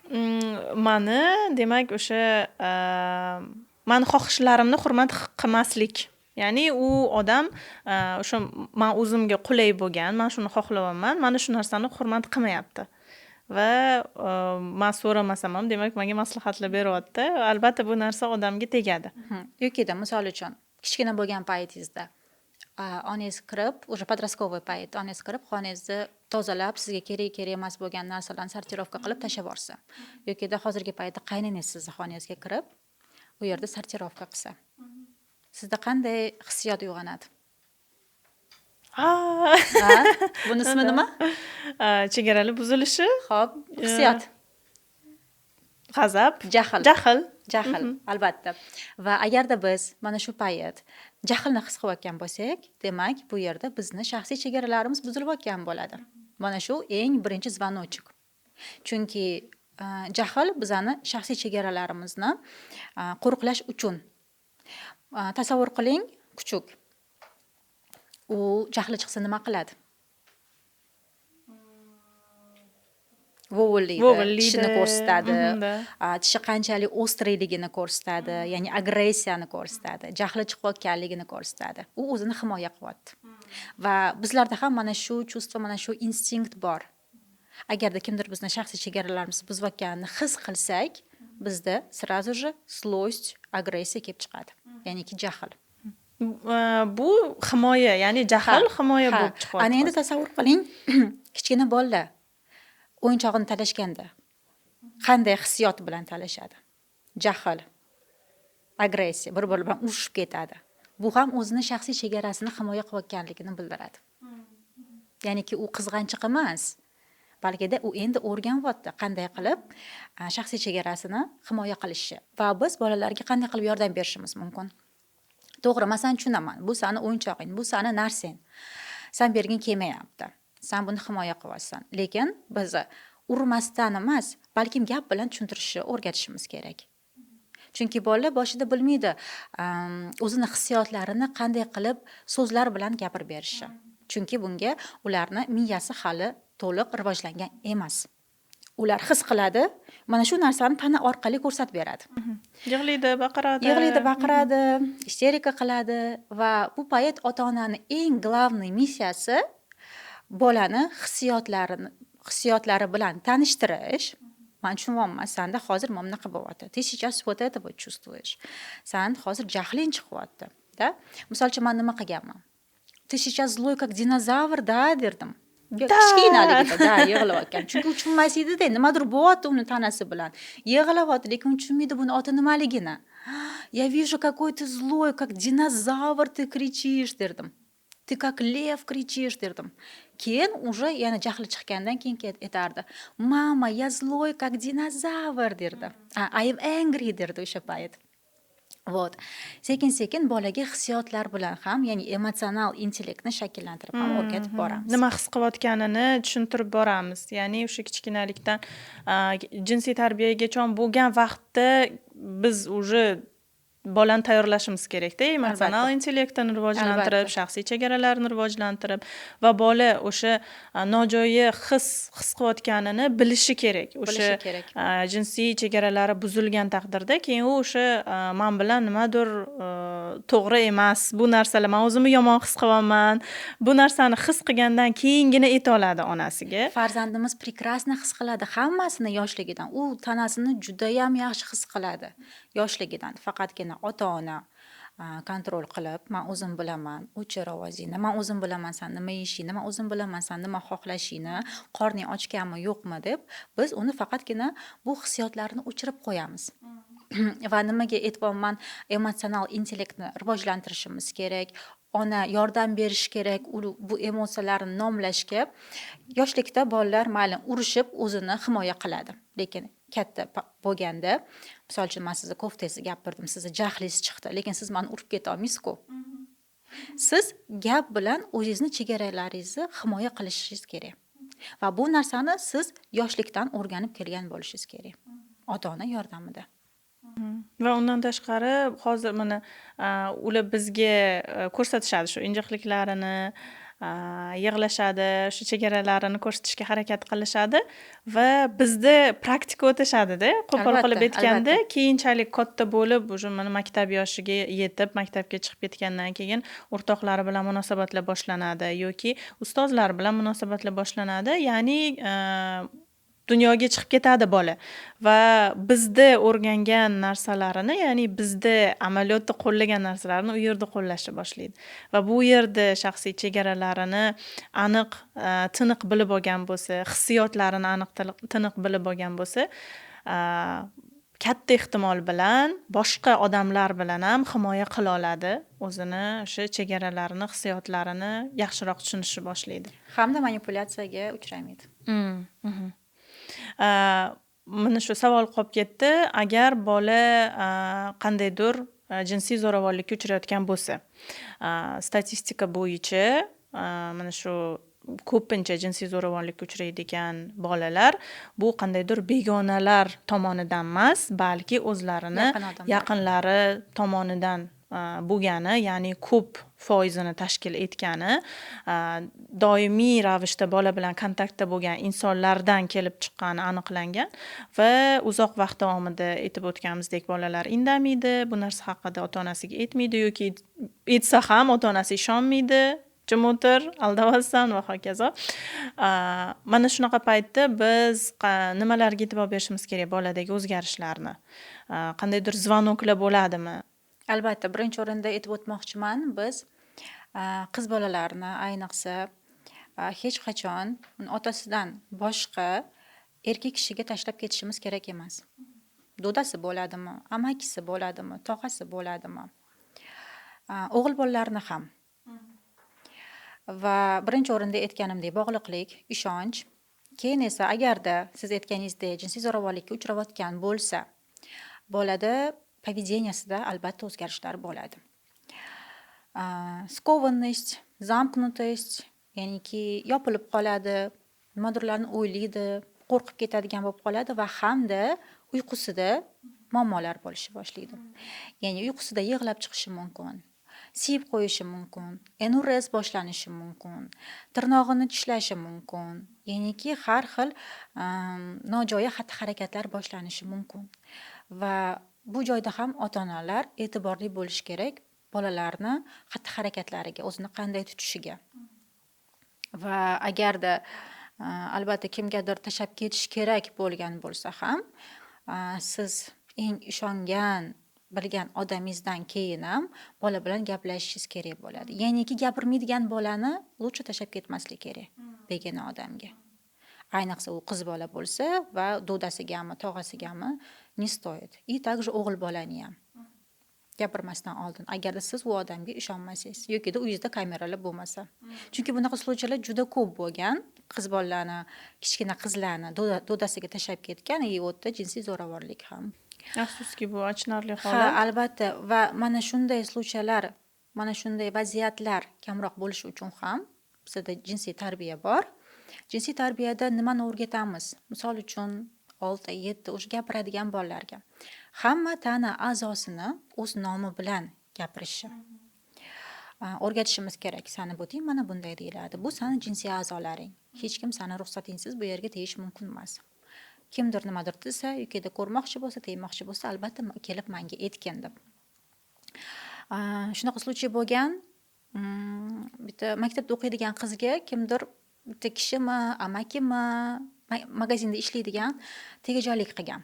[SPEAKER 2] Mani, demak, o'sha mani xohishlarimni hurmat qilmaslik. Ya'ni u odam o'sha men o'zimga qulay bo'lgan, men shuni xohlayapman, mana shu narsani hurmat qilmayapti. Va men so'ramasam ham, demak, menga maslahatlar beryapti. Albatta bu narsa odamga tegadi.
[SPEAKER 1] Yokida misol uchun kichkina bo'lgan paytingizda onangiz kirib, o'sha подростковый payt, onangiz kirib, xoningizni tozalab, sizga kerak emas bo'lgan narsalarni sortirovka qilib tashlab yuborsa, yokida hozirgi paytda qaynanangiz sizni xonangizga kirib, u yerda sortirovka qilsa, sizda qanday hissiyot uyg'onadi? Buni ismi nima?
[SPEAKER 2] Chegaralar buzilishi,
[SPEAKER 1] Xo'p, hissiyot.
[SPEAKER 2] g'azab,
[SPEAKER 1] Jahl, albatta. Va agarda biz mana shu payt jahlni his qilayotgan bo'lsak, demak, bu yerda bizni shaxsiy chegaralarimiz buzilayotgan bo'ladi. Mana shu eng birinchi zvanochik. Chunki jahl bizani shaxsiy chegaralarimizni qo'riqlash uchun. Tasavvur qiling, kuchuk. U jahli chiqsa nima qiladi? Vo'g'illaydi, tishini ko'rsatadi, tishi qanchalik o'striyligini ko'rsatadi, ya'ni agressiyani ko'rsatadi, jahli chiqayotganligini ko'rsatadi. U o'zini himoya qilyapti. Va bizlarda ham mana shu chuvstvo, mana shu instinkt bor. Agarda kimdir bizni shaxsiy chegaralarimizni buzayotganini his qilsak, bizda сразу же zlost, agressiya kelib chiqadi. Ya'niki jahl.
[SPEAKER 2] Bu himoya, ya'ni jahl himoya bo'lib chiqadi.
[SPEAKER 1] Ana endi tasavvur qiling, kichkina bolalar o'yinchog'ini talashganda qanday hissiyot bilan talashadi? Jahl, agressiya, bir-biri bilan urushib ketadi. Bu ham o'zini shaxsiy chegarasini himoya qilayotganligini bildiradi. Ya'niki u qizg'anchiq emas, balkida u endi o'rganyapti qanday qilib shaxsiy chegarasini himoya qilishni. Va biz bolalarga qanday qilib yordam berishimiz mumkin? To'g'ri, men seni tushunaman. Bu seni o'yinchog'ing, bu seni narsang. Sen berging kelmayapti. Sen buni himoya qilyapsan. Lekin biz urmasdan emas, balkim gap bilan tushuntirishni o'rgatishimiz kerak. Chunki bolalar boshida bilmaydi o'zini hissiyotlarini qanday qilib so'zlar bilan gapirib berishi. Chunki bunga ularni miyasi hali to'liq rivojlangan emas. Ular his qiladi, mana shu narsani tana orqali ko'rsatib beradi.
[SPEAKER 2] Yig'laydi, baqiradi.
[SPEAKER 1] Yig'laydi, baqiradi, isterika qiladi va bu payt ota-onani eng главный missiyasi bolani hissiyotlari bilan tanishtirish. Man tushunyapman, sanda hozir mana bunaqa bo'lyapti. Ты сейчас вот это вот чувствуешь. San hozir jahling chiqyapti, da? Misol uchun men nima qilganman? Ты сейчас злой как динозавр, да, derdim. Kichkinaligida da yig'layotgan. Chunki u tushunmas edi-da, nimadir bo'lyapti uni tanasi bilan. Yig'layapti, lekin u tushunmaydi buni oti nimaligini. Я вижу, какой ты злой, как динозавр ты кричишь, derdim. Ты как лев кричишь, derdim. Keyin уже yana jahli chiqqandan keyin aytardi. Mama, я злой, как динозавр, derdi. I am angry, derdi o'sha payt. Вот. Sekin-sekin bolaga hissiyotlar bilan ham, ya'ni emotsional intellektni shakllantirib ham o'rgatib boramiz.
[SPEAKER 2] Nima his qilayotganini tushuntirib boramiz. Ya'ni o'sha kichkinalikdan jinsiy tarbiyagacha bo'lgan vaqtda biz уже bolani tayyorlashimiz kerak-da, emotsional intellektini rivojlantirib, shaxsiy chegaralarini rivojlantirib va bola o'sha nojo'ya his qilayotganini bilishi kerak. O'sha jinsiy chegaralari buzilgan taqdirda keyin u o'sha men bilan nimadir to'g'ri emas, bu narsalar men o'zimni yomon his qilaman. Bu narsani his qilgandan keyingina ayta oladi onasiga.
[SPEAKER 1] Farzandimiz prekrasno his qiladi hammasini yoshligidan. U tanasini juda ham yaxshi his qiladi yoshligidan. Faqatgina ota-ona kontrol qilib, men o'zim bilaman, o'chir ovozingni, men o'zim bilaman sen nima yeyishingni, men o'zim bilaman sen nima xohlashingni, qorning ochganmi, yo'qmi deb biz uni faqatgina bu hissiyotlarni o'chirib qo'yamiz. Va nimaga aytibman, emotsional intellektni rivojlantirishimiz kerak. Ona yordam berish kerak bu emotsiyalarni nomlashga. Yoshlikda bolalar mayli urishib o'zini himoya qiladi. Lekin katta bo'lganda, misol uchun men sizga koftangizni gapirdim, sizga jahlingiz chiqdi, lekin siz meni urib keta olmaysiz-ku. Siz gap bilan o'zingizni chegaralaringizni himoya qilishingiz kerak. Va bu narsani siz yoshlikdan o'rganib kelgan bo'lishingiz kerak. Ota-ona yordamida.
[SPEAKER 2] Va undan tashqari hozir mana ular bizga ko'rsatishadi shu injiqliklarini, yig'lashadi, shu chegaralarini ko'rsatishga harakat qilishadi va bizda praktika o'tashadi-da. Qo'pol qilib aytganda, keyinchalik katta bo'lib, o'sha mana maktab yoshiga yetib, maktabga chiqib ketgandan keyin o'rtoqlari bilan munosabatlar boshlanadi yoki ustozlar bilan munosabatlar boshlanadi. Ya'ni dunyoga chiqib ketadi bola va bizda o'rgangan narsalarini, ya'ni bizda amaliyotda qo'llagan narsalarini u yerda qo'llashni boshlaydi. Va bu yerda shaxsiy chegaralarini aniq, tiniq bilib olgan bo'lsa, hissiyotlarini aniq, tiniq bilib olgan bo'lsa, katta ehtimol bilan boshqa odamlar bilan ham himoya qila oladi. O'zini o'sha chegaralarini, hissiyotlarini yaxshiroq tushunishni boshlaydi.
[SPEAKER 1] Hamda manipulyatsiyaga uchramaydi.
[SPEAKER 2] Mana shu savol qolib ketdi. Agar bola qandaydir jinsiy zo'ravonlikka uchrayotgan bo'lsa, statistika bo'yicha mana shu ko'pincha jinsiy zo'ravonlikka uchraydigan bolalar bu qandaydir begonalar tomonidan emas, balki o'zlarini yaqinlari tomonidan bo'lgani, ya'ni ko'p foizini tashkil etgani, doimiy ravishda bola bilan kontaktda bo'lgan insonlardan kelib chiqqani aniqlangan va uzoq vaqt davomida aytib o'tganimizdek bolalar indamaydi, bu narsa haqida ota-onasiga aytmaydi yoki aytsa ham ota-onasi ishonmaydi. Jim o'tir, aldavotsan va hokazo. Mana shunaqa paytda biz nimalarga e'tibor berishimiz kerak boladagi o'zgarishlarni? Qandaydir zvonoklar bo'ladimi?
[SPEAKER 1] Albatta, birinchi o'rinda aytib o'tmoqchiman, biz qiz bolalarni ayniqsa hech qachon otasidan boshqa erkak kishiga tashlab ketishimiz kerak emas. Dodasi bo'ladimi, amakisi bo'ladimi, tog'asi bo'ladimi? O'g'il bolalarni ham. Va birinchi o'rinda aytganimdek bog'liqlik, ishonch, keyin esa agarda siz aytganingizdek jinsiy zo'ravonlikka uchrayotgan bo'lsa, bolada поведениясida albatta o'zgarishlar bo'ladi. Skovanность, замкнутость, ya'niki yopilib qoladi, nimadirlarni o'ylaydi, qo'rqib ketadigan bo'lib qoladi va hamda uyqusida muammolar bo'lisha boshlaydi. Ya'ni uyqusida yig'lab chiqishi mumkin, siyib qo'yishi mumkin, enurez boshlanishi mumkin, tirnog'ini tishlashi mumkin. Ya'niki har xil nojo'ya xatti-harakatlar boshlanishi mumkin. Va bu joyda ham ota-onalar e'tiborli bo'lishi kerak bolalarni xatti-harakatlariga, o'zini qanday tutishiga. Va agarda albatta kimgadir tashlab ketish kerak bo'lgan bo'lsa ham, siz eng ishongan, bilgan odamingizdan keyin ham bola bilan gaplashishingiz kerak bo'ladi. Ya'niki gapirmaydigan bolani lучше tashlab ketmaslik kerak begona odamga. Ayniqsa u qiz bola bo'lsa va do'dasigami, tog'asigami не стоит. И также o'g'il bolani ham. Gapirmasdan oldin, agarda siz u odamga ishonmasangiz yokida uyingizda kameralar bo'lmasa. Chunki bunaqa случайлар juda ko'p bo'lgan. Qiz bolalarni, kichkina qizlarni do'dasiga tashlab ketgan, u yerda jinsiy zo'ravonlik ham.
[SPEAKER 2] Afsuski bu achinarli
[SPEAKER 1] Ha,
[SPEAKER 2] holat.
[SPEAKER 1] albatta va mana shunday случайлар, mana shunday vaziyatlar kamroq bo'lishi uchun ham bizda jinsiy tarbiya bor. Jinsiy tarbiyada nimani o'rgatamiz? Misol uchun 6-7 o'sha gapiradigan bolalarga hamma tana a'zosini o'z nomi bilan gapirishi. O'rgatishimiz kerak. Sani buting mana bunday deyiladi. Bu sani jinsiy a'zolaring. Hech kim sani ruxsatingsiz bu yerga tegish mumkin emas. Kimdir nimadir desa, yokida ko'rmoqchi bo'lsa, tegmoqchi bo'lsa, albatta kelib menga aytgin deb. Shunaqa случай bo'lgan. Bitta maktabda o'qiydigan qizga kimdir bitta kishimi, amakimi, magazinda ishlaydigan tegajonlik qilgan.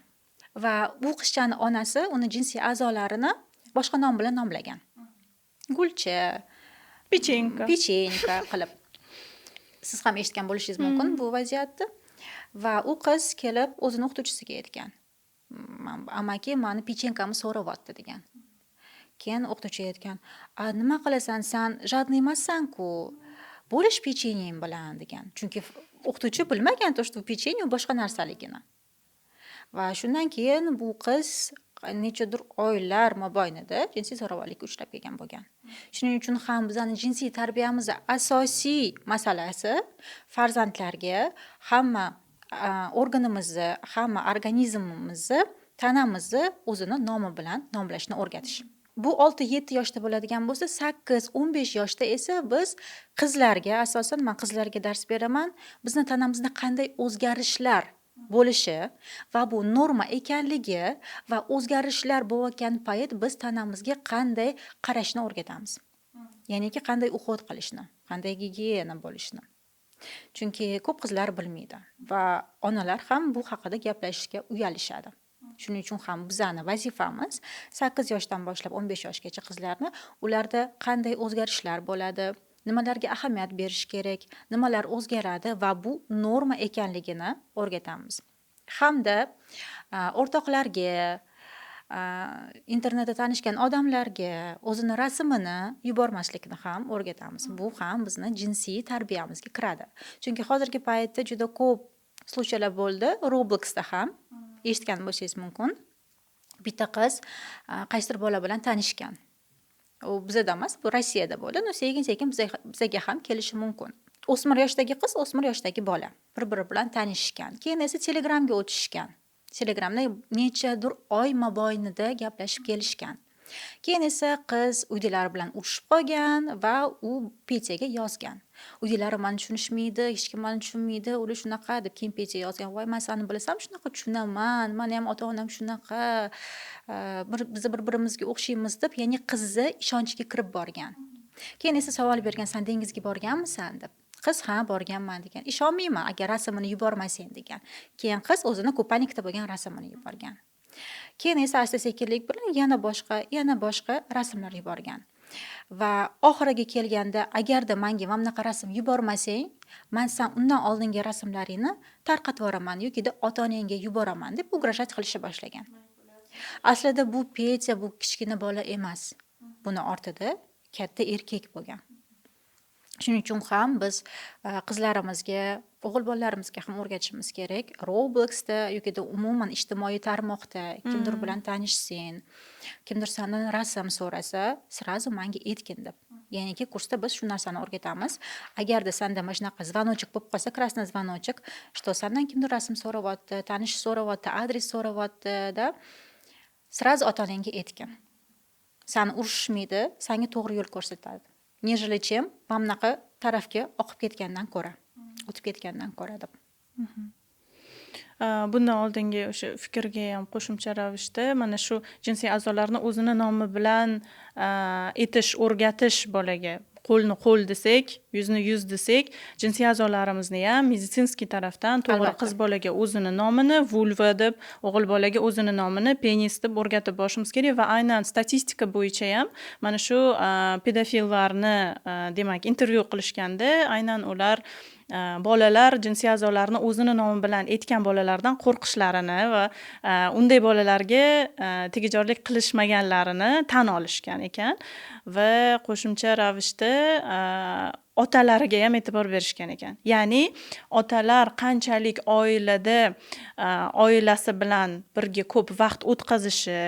[SPEAKER 1] Va bu qizchani onasi uni jinsiy a'zolarini boshqa nom bilan nomlagan. Gulcha,
[SPEAKER 2] Pechenka.
[SPEAKER 1] qilib. Siz ham eshitgan bo'lishingiz mumkin bu vaziyatni. Va u qiz kelib o'zini o'qituvchisiga aytgan. Amaki meni pechenkamni so'rayapti degan. Keyin o'qituvchi aytgan: "Nima qilasan, sen jadniy emassan-ku. Bo'lish pecheniying bilan" degan. Chunki o'qituvchi bilmagan to, что pechenye boshqa narsaligini. Va shundan keyin bu qiz nechadir oylar mobaynida jinsiy zo'ravonlikka uchrab kelgan bo'lgan. Shuning uchun ham bizning jinsiy tarbiyamizning asosiy masalasi farzandlarga hamma organimizni, hamma organizmimizni, tanamizni o'zini nomi bilan nomlashni o'rgatish. Bu 6-7 yoshda bo'ladigan bo'lsa, 8-15 yoshda esa biz qizlarga, asosan men qizlarga dars beraman, bizning tanamizda qanday o'zgarishlar bo'lishi va bu norma ekanligi va o'zgarishlar bo'layotgan payt biz tanamizga qanday qarashni o'rgatamiz. Ya'niki qanday uxod qilishni, qanday gigiyena bo'lishni. Chunki ko'p qizlar bilmaydi va onalar ham bu haqida gaplashishga uyalishadi. Shuning uchun ham bizning vazifamiz 8 yoshdan boshlab 15 yoshgacha qizlarni ularda qanday o'zgarishlar bo'ladi, nimalarga ahamiyat berish kerak, nimalar o'zgaradi va bu norma ekanligini o'rgatamiz. Hamda o'rtoqlarga, internetda tanishgan odamlarga o'zini rasmini yubormaslikni ham o'rgatamiz. Bu ham bizning jinsiy tarbiyamizga kiradi. Chunki hozirgi paytda juda ko'p случайлар bo'ldi. Robloxda ham eshitgan bo'lsangiz mumkin. Bitta qiz qaysidir bola bilan tanishgan. U bizda emas, bu Rossiyada bo'ldi. Sekin-sekin bizga ham kelishi mumkin. O'smir yoshdagi qiz, o'smir yoshdagi bola bir-biri bilan tanishishgan. Keyin esa Telegramga o'tishgan. Telegramda nechadir oy mobaynida gaplashib kelishgan. Keyin esa qiz uydalari bilan urushib qolgan va u Petyaga yozgan. Uydalari meni tushunishmaydi, hech kim meni tushunmaydi, ular shunaqa deb keyin Petya yozgan. Voy, men seni bilsam shunaqa tushunaman, meni ham ota-onam shunaqa, biz bir-birimizga o'xshaymiz deb, ya'ni qizni ishonchiga kirib borgan. Keyin esa savol bergan: "Sen dengizga borganmisan?" deb. Qiz: "Ha, borganman" degan. "Ishonmayman agar rasmini yubormasang" degan. Keyin qiz o'zini kupanikda bo'lgan rasmini yuborgan. Keyin esa asta-sekinlik bilan yana boshqa rasmlar yuborgan. Va oxiriga kelganda, agarda menga mana bunaqa rasm yubormasang, men sen undan oldingi rasmlaringni tarqatib yuboraman yokida ota-onangga yuboraman deb ugrashat qilishni boshlagan. Aslida bu Petya, bu kichkina bola emas. Buni ortida katta erkak bo'lgan. Shuning uchun ham biz qizlarimizga, o'g'il bolalarimizga ham o'rgatishimiz kerak. Robloxda yoki umuman ijtimoiy tarmoqda kimdir bilan tanishsang, kimdir sendan rasm so'rasa, sразу menga aytgin deb. Ya'niki kursda biz shu narsani o'rgatamiz. Agarda senda mana shunaqa звоночек bo'lib qolsa, krasnoy звоночек, что sendan kimdir rasm so'rayapti, tanish so'rayapti, adres so'rayapti da, sразу ota-onangga aytgin. Seni urishmaydi, senga to'g'ri yo'l ko'rsatadi. Нежели чем mana bunaqa tarafga oqib ketgandan ko'ra, o'tib ketgandan ko'ra deb.
[SPEAKER 2] Bundan oldingi o'sha fikrga ham qo'shimcha ravishda mana shu jinsiy a'zolarni o'zini nomi bilan etish, o'rgatish bolaga qo'lni qo'l desak, yuzni yuz desak, jinsiy a'zolarimizni ham meditsinskiy tarafdan to'g'ri
[SPEAKER 1] Albatta.
[SPEAKER 2] qiz bolaga o'zini nomini vulva deb, o'g'il bolaga o'zini nomini penis deb o'rgatib borishimiz kerak va aynan statistika bo'yicha ham mana shu pedofillarni demak intervyu qilishganda aynan ular bolalar jinsiy a'zolarini o'zini nomi bilan aytgan bolalardan qo'rqishlarini va unday bolalarga tegajorlik qilishmaganlarini tan olishgan ekan va qo'shimcha ravishda otalariga ham e'tibor berishgan ekan. Ya'ni otalar qanchalik oilada oilasi bilan birga ko'p vaqt o'tkazishi,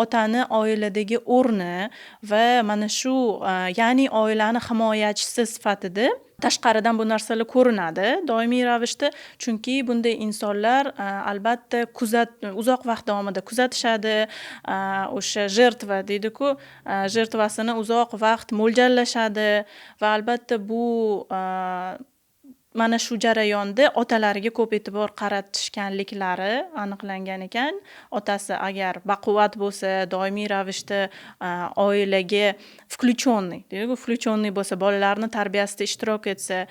[SPEAKER 2] otani oiladagi o'rni va mana shu ya'ni oilani himoyachisi sifatida tashqaridan bu narsalar ko'rinadi doimiy ravishda, chunki bunday insonlar albatta uzoq vaqt davomida kuzatishadi, o'sha jertva deydi-ku, jertvasini uzoq vaqt mo'ljallashadi va albatta bu mana shu jarayonda otalariga ko'p e'tibor qaratishganliklari aniqlangan ekan. Otasi agar baquvvat bo'lsa, doimiy ravishda oilaga включенный bo'lsa, bolalarni tarbiyasida ishtirok etsa,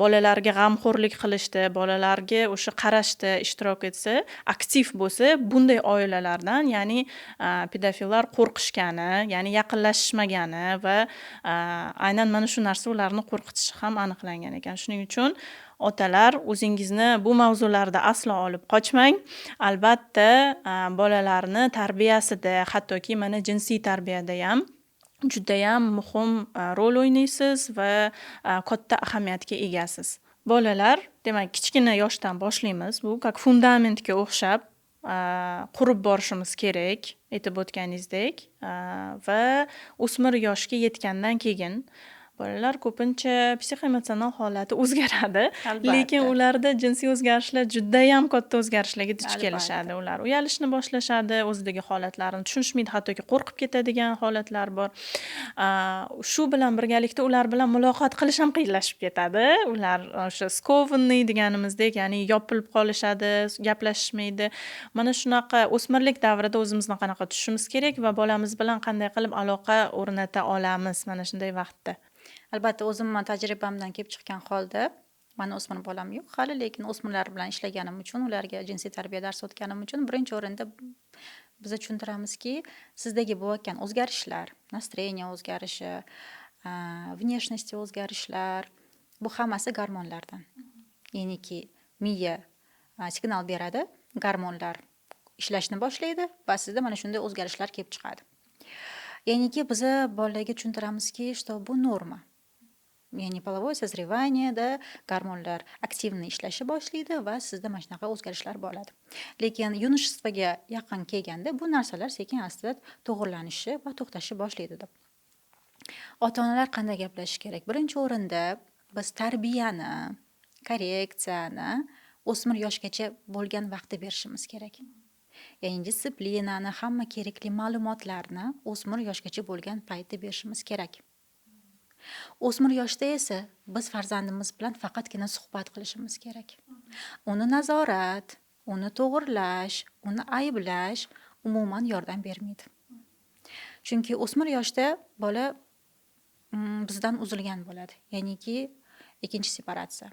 [SPEAKER 2] bolalarga g'amxo'rlik qilishda, bolalarga o'sha qarashda ishtirok etsa, aktiv bo'lsa, bunday oilalardan, ya'ni pedofillar qo'rqishgani, ya'ni yaqinlashishmagani va aynan mana shu narsa ularni qo'rqitishi ham aniqlangan ekan. Shuning uchun otalar o'zingizni bu mavzularda aslo olib qochmang. Albatta, bolalarni tarbiyasida, hattoki mana jinsiy tarbiyada ham judayam muhim rol o'ynaysiz va katta ahamiyatga egasiz. Bolalar, demak, kichkina yoshdan boshlaymiz. Bu как fundamentga o'xshab qurib borishimiz kerak, aytib o'tganingizdek, va o'smir yoshga yetgandan keyin bolalar ko'pincha psixoemotsional holati o'zgaradi,
[SPEAKER 1] Albatta.
[SPEAKER 2] lekin ularda jinsiy o'zgarishlar judayam katta o'zgarishlarga duch
[SPEAKER 1] Albatta.
[SPEAKER 2] kelishadi. Ular uyalishni boshlashadi, o'zidagi holatlarini tushunishmaydi, hattoki qo'rqib ketadigan holatlar bor. Shu bilan birgalikda ular bilan muloqot qilish ham qiyinlashib ketadi. Ular o'sha skovanniy deganimizdek, ya'ni yopilib qolishadi, gaplashishmaydi. Mana shunaqa o'smirlik davrida o'zimizni qanaqa tutishimiz kerak va bolamiz bilan qanday qilib aloqa o'rnata olamiz mana shunday vaqtda.
[SPEAKER 1] Albatta, o'zimni tajribamdan kelib chiqqan holda, mani o'smir bolam yo'q hali, lekin o'smirlar bilan ishlaganim uchun, ularga jinsiy tarbiya darsi o'tganim uchun birinchi o'rinda biz tushuntiramizki, sizdagi bo'layotgan o'zgarishlar, настроение o'zgarishi, внешность o'zgarishlar, bu hammasi gormonlardan. Ya'niki miya signal beradi, gormonlar ishlashni boshlaydi va sizda mana shunday o'zgarishlar kelib chiqadi. Ya'niki biz bolalarga tushuntiramizki, что bu norma. Ya'ni половое созреваниеda gormonlar aktivni ishlashni boshlaydi va sizda mana shunaqa o'zgarishlar bo'ladi. Lekin yunishstvoga yaqin kelganda bu narsalar sekin-asta to'g'irlanishi va to'xtashni boshlaydi deb. Ota-onalar qanday gaplashish kerak? Birinchi o'rinda biz tarbiyani, korreksiyani o'smir yoshgacha bo'lgan vaqtda berishimiz kerak. Ya'ni disiplinani, hamma kerakli ma'lumotlarni o'smir yoshgacha bo'lgan paytda berishimiz kerak. O'smir yoshda esa biz farzandimiz bilan faqatgina suhbat qilishimiz kerak. Uni nazorat, uni to'g'irlash, uni ayblash umuman yordam bermaydi. Chunki o'smir yoshda bola bizdan uzilgan bo'ladi. Ya'niki ikkinchi separatsiya.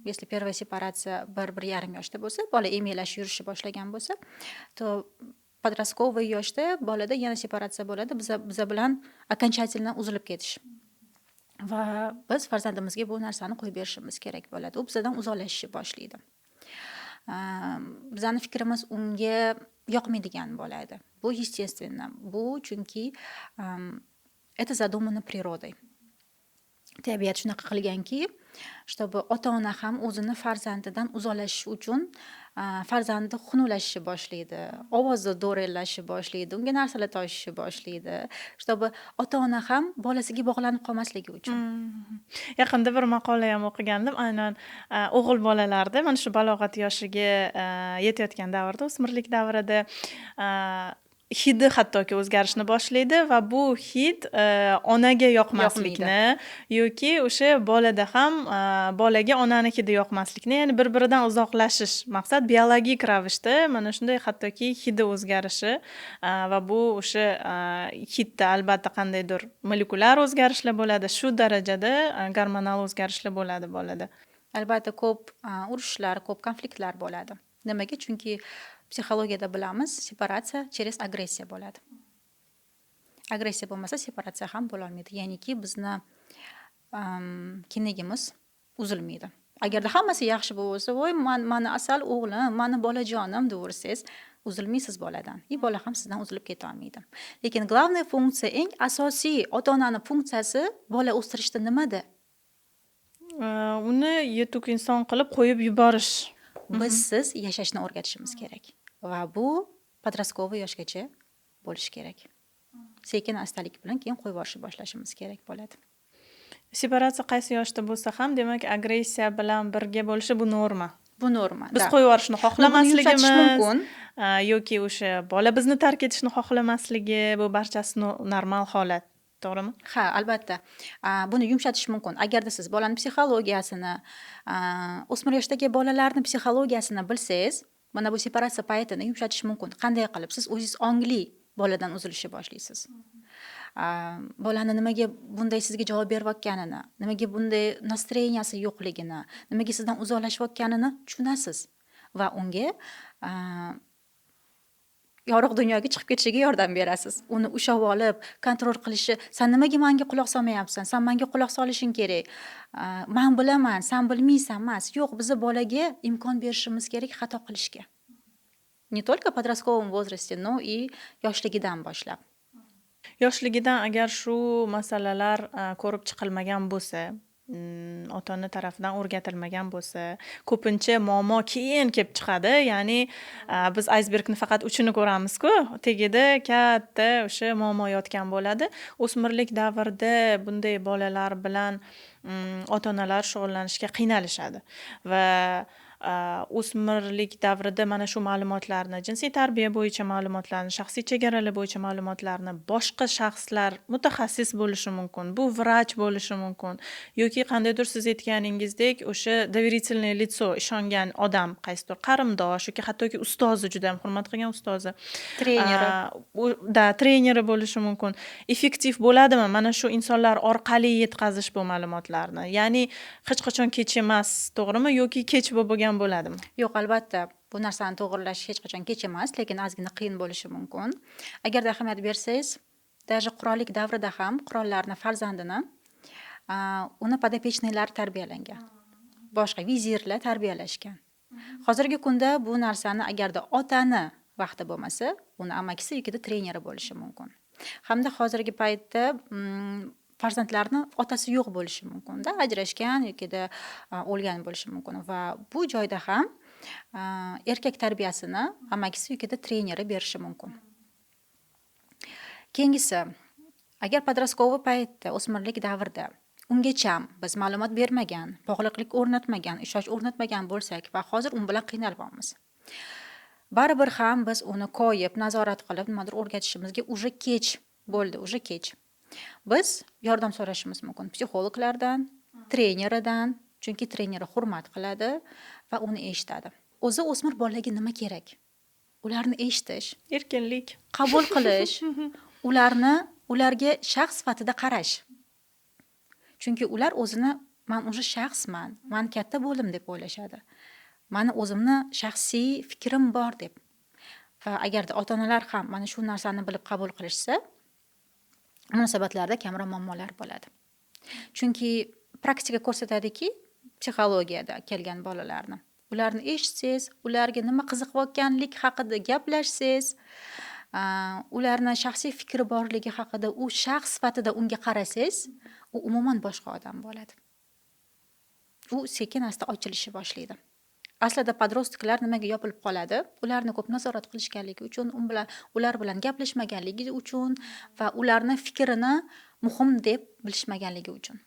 [SPEAKER 1] Если первая separatsiya 1-1,5 yoshda bo'lsa, bola emelash yurishni boshlagan bo'lsa, to подростковый yoshda bolada yana separatsiya bo'ladi, biz bilan окончательно uzilib ketish. Va biz farzandimizga bu narsani qo'yib berishimiz kerak bo'ladi. U bizdan uzoqlashishni boshlaydi. Bizning fikrimiz unga yoqmaydigan bo'ladi. Bu естественно. Bu chunki это задумано природой. Tabiat shunaqa qilganki, чтобы ota-ona ham o'zini farzandidan uzoqlashish uchun farzandi xunuvlashishni boshlaydi, ovozi do'rillashni boshlaydi, unga narsalar toshishni boshlaydi, чтобы ota-ona ham bolasiga bog'lanib qolmasligi uchun.
[SPEAKER 2] Yaqinda bir maqola ham o'qigandim, aynan o'g'il bolalarda mana shu balog'at yoshiga yetayotgan davrda, o'smirlik davrida hidi hattoki o'zgarishni boshlaydi va bu hid onaga yoqmaslikni yoki o'sha bolada ham bolaga onani hidi yoqmaslikni, ya'ni bir-biridan uzoqlashish maqsad biologik ravishda mana shunday hattoki hidi o'zgarishi va bu o'sha hidda albatta qandaydir molekulyar o'zgarishlar bo'ladi, shu darajada gormonal o'zgarishlar bo'ladi bolada.
[SPEAKER 1] Albatta ko'p urushlar, ko'p konfliktlar bo'ladi. Nimaga? Chunki psixologiyada bilamiz, separatsiya через agressiya bo'ladi. Agressiya bo'lmasa separatsiya ham bo'lolmaydi. Ya'niki bizni kinigimiz uzilmaydi. Agarda hammasi yaxshi bo'lsa, voy mani asal o'g'lim, mani bolajonim deversangiz, uzilmaysiz boladan. Bola ham sizdan uzilib keta olmaydi. Lekin главная funksiya, eng asosiy ota-onaning funksiyasi bola o'stirishda nimada?
[SPEAKER 2] Uni yetuk inson qilib qo'yib yuborish.
[SPEAKER 1] Biz siz yashashni o'rgatishimiz kerak va bu подростковый yoshgacha bo'lishi kerak. Sekin astalik bilan keyin qo'yib yuborishni boshlashimiz kerak bo'ladi.
[SPEAKER 2] Separatsiya qaysi yoshda bo'lsa ham, demak, agressiya bilan birga bo'lishi bu norma.
[SPEAKER 1] Bu norma.
[SPEAKER 2] Biz qo'yib yuborishni xohlamasligimiz
[SPEAKER 1] mumkin.
[SPEAKER 2] Yoki o'sha bola bizni tark etishni xohlamasligi, bu barchasi normal holat. To'g'rimi?
[SPEAKER 1] Ha, albatta. Buni yumshatish mumkin. Agarda siz bolaning psixologiyasini, o'smir yoshdagi bolalarning psixologiyasini bilsangiz, mana bu separatsiya paytini yumshatish mumkin. Qanday qilib? Siz o'zingiz ongli boladan uzilishni boshlaysiz. Bolani nimaga bunday sizga javob berayotganini, nimaga bunday настроенияsi yo'qligini, nimaga sizdan uzoqlashayotganini tushunasiz va unga yorug' dunyoga chiqib ketishiga yordam berasiz. Uni ushlab olib, kontrol qilishi, sen nimaga menga quloq solmayapsan? Sen menga quloq solishing kerak. Men bilaman, sen bilmaysan emas. Yo'q, biz bolaga imkon berishimiz kerak xato qilishga. Не только в подростковом возрасте, но и yoshligidan boshlab.
[SPEAKER 2] Yoshligidan agar shu masalalar ko'rib chiqilmagan bo'lsa, ota-ona tarafidan o'rgatilmagan bo'lsa, ko'pincha muammo keyin kelib chiqadi. Ya'ni biz aysbergni faqat uchini ko'ramiz-ku, tagida katta o'sha muammo yotgan bo'ladi. O'smirlik davrida bunday bolalar bilan ota-onalar shug'ullanishga qiynalishadi va o'smirlik davrida mana shu ma'lumotlarni, jinsiy tarbiya bo'yicha ma'lumotlarni, shaxsiy chegaralar bo'yicha ma'lumotlarni boshqa shaxslar, mutaxassis bo'lishi mumkin, bu vrach bo'lishi mumkin yoki qandaydir siz aytganingizdek o'sha доверительное лицо, ishongan odam, qaysidir qarindosh yoki hattoki ustozi, juda ham hurmat qilgan ustozi, treneri bo'lishi mumkin. Effektiv bo'ladimi mana shu insonlar orqali yetkazish bu ma'lumotlarni? Ya'ni hech qachon kech emas, to'g'rimi? Yoki kech bo'lgan bo'ladimi?
[SPEAKER 1] Yo'q, albatta. Bu narsani to'g'rilash hech qachon kech emas, lekin ozgina qiyin bo'lishi mumkin. Agarda ahamiyat bersangiz, даже qirollik davrida ham qirollarni farzandini uni podopечныйлari tarbiyalangan. Boshqa vizirlar tarbiyalashgan. Hozirgi kunda bu narsani agarda otani vaqti bo'lmasa, uni amakisi yokida treneri bo'lishi mumkin. Hamda hozirgi paytda farzandlarni otasi yo'q bo'lishi mumkin-da, ajrashgan yokida o'lgan bo'lishi mumkin va bu joyda ham erkak tarbiyasini amakisi yokida treneri berishi mumkin. Keyingisi, agar подростковый paytda, o'smirlik davrida ungacha biz ma'lumot bermagan, bog'liqlik o'rnatmagan, ishonch o'rnatmagan bo'lsak va hozir u bilan qiynalyapmiz. Baribir ham biz uni qo'yib, nazorat qilib, nimadir o'rgatishimizga уже kech bo'ldi, уже kech. Biz yordam so'rashimiz mumkin psixologlardan, treneridan, chunki treneri hurmat qiladi va uni eshitadi. O'zi o'smir bolalarga nima kerak? Ularni eshitish,
[SPEAKER 2] erkinlik,
[SPEAKER 1] qabul qilish, ularga shaxs sifatida qarash. Chunki ular o'zini men o'sha shaxsman, men katta bo'ldim deb o'ylashadi. Meni o'zimni shaxsiy fikrim bor deb. Va agarda ota-onalar ham mana shu narsani bilib qabul qilishsa, munosabatlarda kamroq muammolar bo'ladi. Chunki praktika ko'rsatadiki, psixologiyada kelgan bolalarni, ularni eshitsangiz, ularga nima qiziqayotganlik haqida gaplashsangiz, ularning shaxsiy fikri borligi haqida u shaxs sifatida unga qarasangiz, u umuman boshqa odam bo'ladi. U sekin asta ochilishni boshlaydi. Aslida podrostklar nimaga yopilib qoladi? Ularni ko'p nazorat qilishganligi uchun, ular bilan gaplashmaganligi uchun va ularning fikrini muhim deb bilishmaganligi uchun.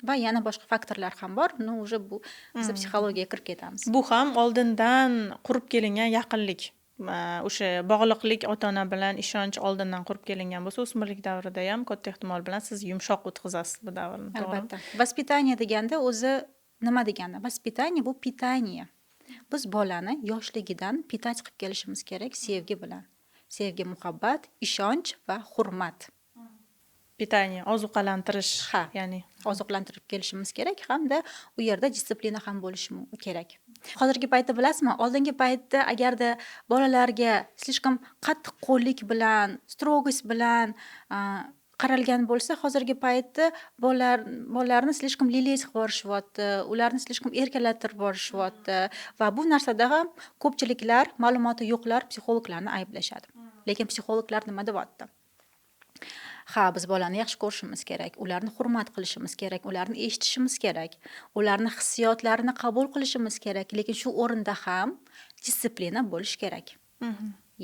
[SPEAKER 1] Va yana boshqa faktorlar ham bor. Уже bu biz psixologiyaga kirib ketamiz.
[SPEAKER 2] Bu ham oldindan qurib kelingan yaqinlik. o'sha bog'liqlik ota-ona bilan ishonch oldindan qurib kelingan bo'lsa, o'smirlik davrida ham katta ehtimol bilan siz yumshoq o'tkazasiz bu davrni, to'g'rimi?
[SPEAKER 1] Albatta. Vaspitание deganda o'zi nima degani? Vaspitание bu pitание. Biz bolani yoshligidan pitать qilib kelishimiz kerak sevgi bilan. Sevgi, muhabbat, ishonch va hurmat.
[SPEAKER 2] Pitание, ozuqalantirish,
[SPEAKER 1] Ha.
[SPEAKER 2] ya'ni
[SPEAKER 1] Oziqlantirib kelishimiz kerak hamda u yerda disiplina ham bo'lishi kerak. Hozirgi paytda bilasizmi, oldingi paytda agarda bolalarga slishkam qattiq qo'llik bilan, strogost bilan qaralgan bo'lsa, hozirgi paytda bolalarni slishkam lileyt qilib yuborishyapti, ularni slishkam erkalattirib yuborishyapti va bu narsada ham ko'pchiliklar, ma'lumoti yo'qlar psixologlarni ayblashadi. Lekin psixologlar nima deyapti? Ha, biz bolani yaxshi ko'rishimiz kerak, ularni hurmat qilishimiz kerak, ularni eshitishimiz kerak, ularni hissiyotlarini qabul qilishimiz kerak, lekin shu o'rinda ham disiplina bo'lishi kerak.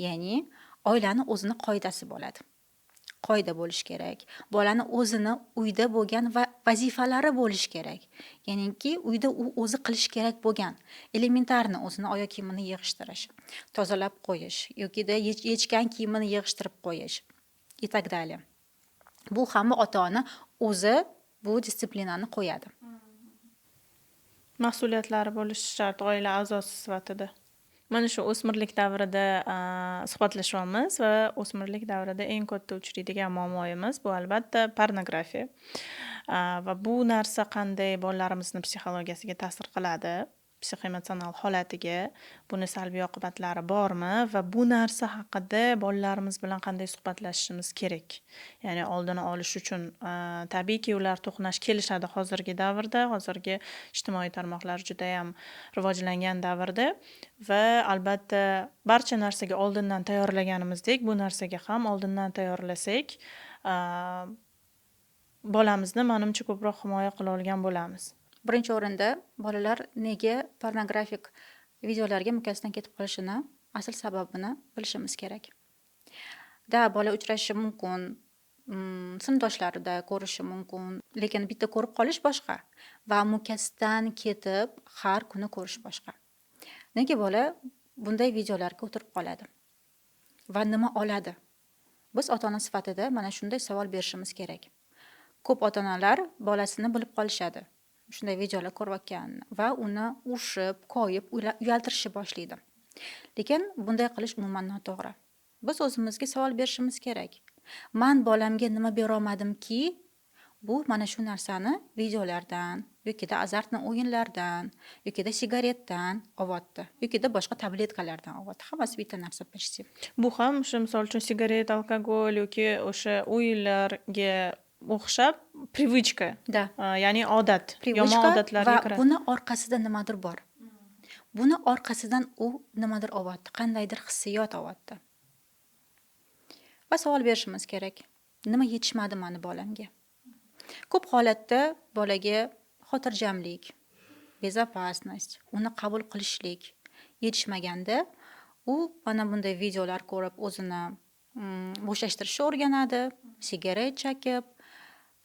[SPEAKER 1] Ya'ni oilani o'zini qoidasi bo'ladi. Qoida bo'lishi kerak. Bolani o'zini uyda bo'lgan va vazifalari bo'lishi kerak. Ya'niki uyda u o'zi qilish kerak bo'lgan elementarni o'zini oyoq kiyimini yig'ishtirish, tozalab qo'yish yokida yechgan kiyimini yig'ishtirib qo'yish и так далее. Bu hamma ota-ona o'zi bu disiplinani qo'yadi.
[SPEAKER 2] mas'uliyatlari bo'lishi shart oila a'zosi sifatida. Mana shu o'smirlik davrida suhbatlashyapmiz va o'smirlik davrida eng katta uchraydigan muammoyimiz bu albatta pornografiya. Va bu narsa qanday bolalarimizni psixologiyasiga ta'sir qiladi, psixoemotsional holatiga, buni salbiy oqibatlari bormi va bu narsa haqida bolalarimiz bilan qanday suhbatlashishimiz kerak. Ya'ni oldini olish uchun tabiiyki ular to'qnash kelishadi hozirgi davrda, hozirgi ijtimoiy tarmoqlar juda ham rivojlangan davrda va albatta barcha narsaga oldindan tayyorlaganimizdek, bu narsaga ham oldindan tayyorlasak, bolamizni menimcha ko'proq himoya qila olgan bo'lamiz.
[SPEAKER 1] Birinchi o'rinda bolalar nega pornografik videolarga mukkasidan ketib qolishini, asl sababini bilishimiz kerak. Bola uchrashi mumkin, sinfdoshlarida ko'rishi mumkin, lekin bitta ko'rib qolish boshqa va mukkasidan ketib har kuni ko'rish boshqa. Nega bola bunday videolarga o'tirib qoladi va nima oladi? Biz ota-ona sifatida mana shunday savol berishimiz kerak. Ko'p ota-onalar bolasini bilib qolishadi. Shunday videolar ko'rayotganini va uni urishib, koyib, uyaltirishni boshlaydi. Lekin bunday qilish umuman noto'g'ri. Biz o'zimizga savol berishimiz kerak. Men bolamga nima bera olmadimki, bu mana shu narsani videolardan, yokida azartni o'yinlardan, yokida sigaretdan olyapti, yokida boshqa tabletkalardan olyapti. Hammasi bitta narsa почти.
[SPEAKER 2] Bu ham o'sha misol uchun sigaret, alkogol yoki o'sha o'yinlarga o'xshab привычка.
[SPEAKER 1] Da.
[SPEAKER 2] Ya'ni odat, yomon odatlarga
[SPEAKER 1] va
[SPEAKER 2] kiradi.
[SPEAKER 1] buni orqasida nimadir bor. Buni orqasidan u nimadir olyapti, qandaydir hissiyot olyapti. Va savol berishimiz kerak. Nima yetishmadi meni bolamga? Ko'p holatda bolaga xotirjamlik, bezopasnost, uni qabul qilishlik yetishmaganda u mana bunday videolar ko'rib o'zini bo'shashtirishni o'rganadi, sigaret chekib,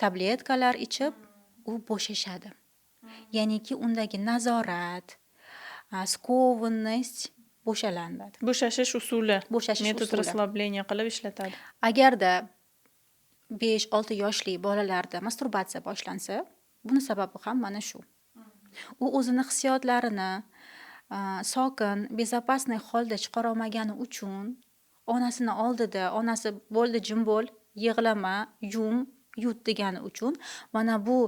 [SPEAKER 1] tabletkalar ichib, u bo'shashadi. Ya'niki undagi nazorat, skovanность bo'shalanadi.
[SPEAKER 2] Bo'shashish usuli,
[SPEAKER 1] Bo'shashish
[SPEAKER 2] metod
[SPEAKER 1] usuli.
[SPEAKER 2] расслабления qilib ishlatadi.
[SPEAKER 1] Agarda 5-6 yoshli bolalarda masturbatsiya boshlansa, buni sababi ham mana shu. U o'zini hissiyotlarini sokin, безопасный holda chiqara olmagani uchun onasini oldida, onasi bo'ldi jim bo'l, yig'lama, yut degani uchun mana bu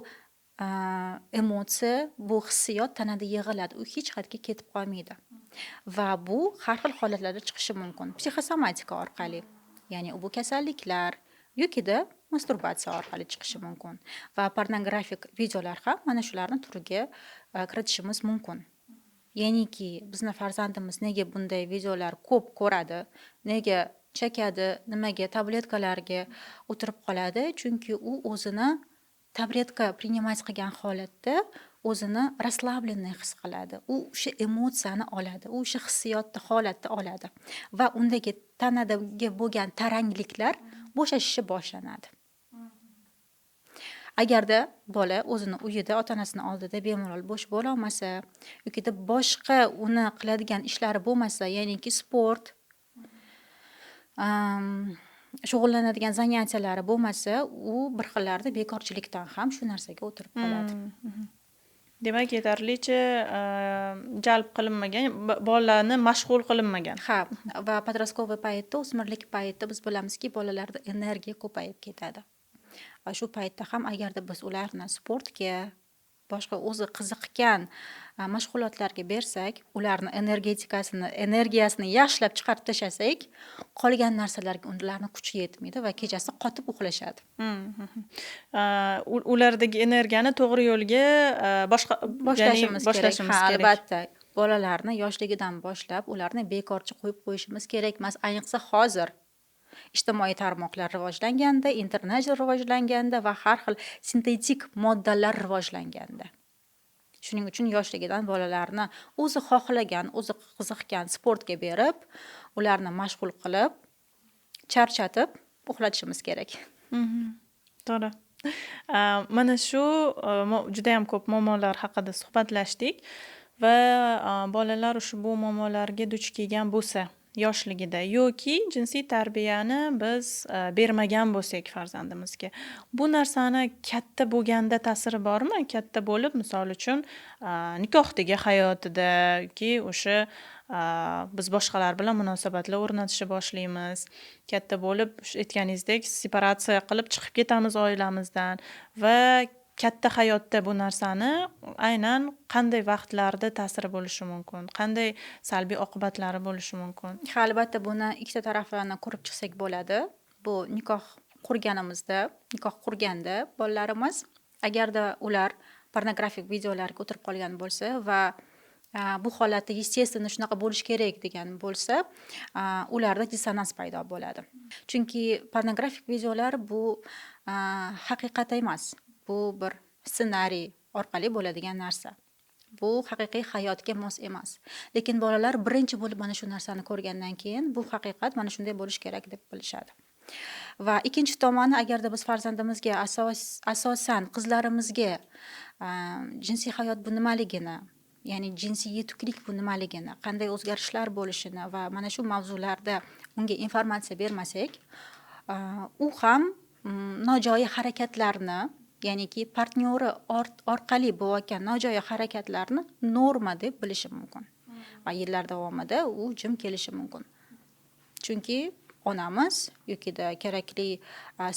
[SPEAKER 1] emotsiya, bu hissiyot tanada yig'iladi. U hech qayerga ketib qolmaydi. Va bu har xil holatlarda chiqishi mumkin. Psixosomatika orqali, ya'ni bu kasalliklar yokida masturbatsiya orqali chiqishi mumkin. Va pornografik videolar ham mana shularni turiga kiritishimiz mumkin. Ya'niki bizni farzandimiz nega bunday videolar ko'p ko'radi, nega chekadi, nimaga tabletkalarga o'tirib qoladi? Chunki u o'zini tabletka принимать qilgan holatda o'zini расслабленный his qiladi. U o'sha emotsiyani oladi, u o'sha hissiyotni holatda oladi va undagi tanadagi bo'lgan tarangliklar bo'shashishni boshlanadi. Agarda bola o'zini uyida ota-onasini oldida bemalol bo'sh bo'la olmasa, yokida boshqa uni qiladigan ishlari bo'lmasa, ya'niki sport shug'ullanadigan zanyatsiyalari bo'lmasa, u bir xillarda bekorchilikdan ham shu narsaga o'tirib qoladi.
[SPEAKER 2] Demak, yetarlicha jalb qilinmagan, bolalarni mashg'ul qilinmagan.
[SPEAKER 1] Ha, va подростковый paytda, o'smirlik paytida biz bilamizki, bolalarda energiya ko'payib ketadi. Va shu paytda ham agarda biz ularni sportga, boshqa o'zi qiziqqan mashg'ulotlarga bersak, ularni energiyasini yaxshilab chiqarib tashlasak, qolgan narsalarga ularni kuchi yetmaydi va kechasi qotib uxlashadi.
[SPEAKER 2] Ulardagi energiyani to'g'ri yo'lga
[SPEAKER 1] Boshlashimiz kerak. Ha,
[SPEAKER 2] kerak.
[SPEAKER 1] albatta. Bolalarni yoshligidan boshlab ularni bekorchi qo'yib qo'yishimiz kerak emas. Ayniqsa hozir ijtimoiy tarmoqlar rivojlanganda, internet rivojlanganda va har xil sintetik moddalar rivojlanganda. Shuning uchun yoshligidan bolalarni o'zi xohlagan, o'zi qiziqqan sportga berib, ularni mashg'ul qilib, charchatib uxlatishimiz kerak.
[SPEAKER 2] To'g'ri. Mana shu juda ham ko'p muammolar haqida suhbatlashdik va bolalar ushbu muammolarga duch kelgan bo'lsa yoshligida yoki jinsiy tarbiyani biz bermagan bo'lsak farzandimizga, bu narsani katta bo'lganda ta'siri bormi? Katta bo'lib, misol uchun nikohdagi hayotida yoki o'sha biz boshqalar bilan munosabatlar o'rnatishni boshlaymiz. Katta bo'lib, aytganingizdek, separatsiya qilib chiqib ketamiz oilamizdan va katta hayotda bu narsani aynan qanday vaqtlarda ta'siri bo'lishi mumkin? Qanday salbiy oqibatlari bo'lishi mumkin?
[SPEAKER 1] Ha, albatta buni ikkita taraflarni ko'rib chiqsak bo'ladi. Bu nikoh qurganda bolalarimiz, agarda ular pornografik videolarga o'tirib qolgan bo'lsa va bu holatda естественно shunaqa bo'lish kerak degan bo'lsa, ularda dissonans paydo bo'ladi. Chunki pornografik videolar bu haqiqat emas. Bu bir ssenariy orqali bo'ladigan narsa. Bu haqiqiy hayotga mos emas. Lekin bolalar birinchi bo'lib mana shu narsani ko'rgandan keyin bu haqiqat mana shunday bo'lish kerak deb bilishadi. Va ikkinchi tomoni, agarda biz farzandimizga asosan qizlarimizga jinsiy hayot bu nimaligini, ya'ni jinsiy yetuklik bu nimaligini, qanday o'zgarishlar bo'lishini va mana shu mavzularda unga informatsiya bermasak, u ham nojo'ya harakatlarni, ya'niki partnyori orqali bo'layotgan nojo'ya harakatlarni norma deb bilishi mumkin. Va yillar davomida u jim kelishi mumkin. Chunki onamiz yoki kerakli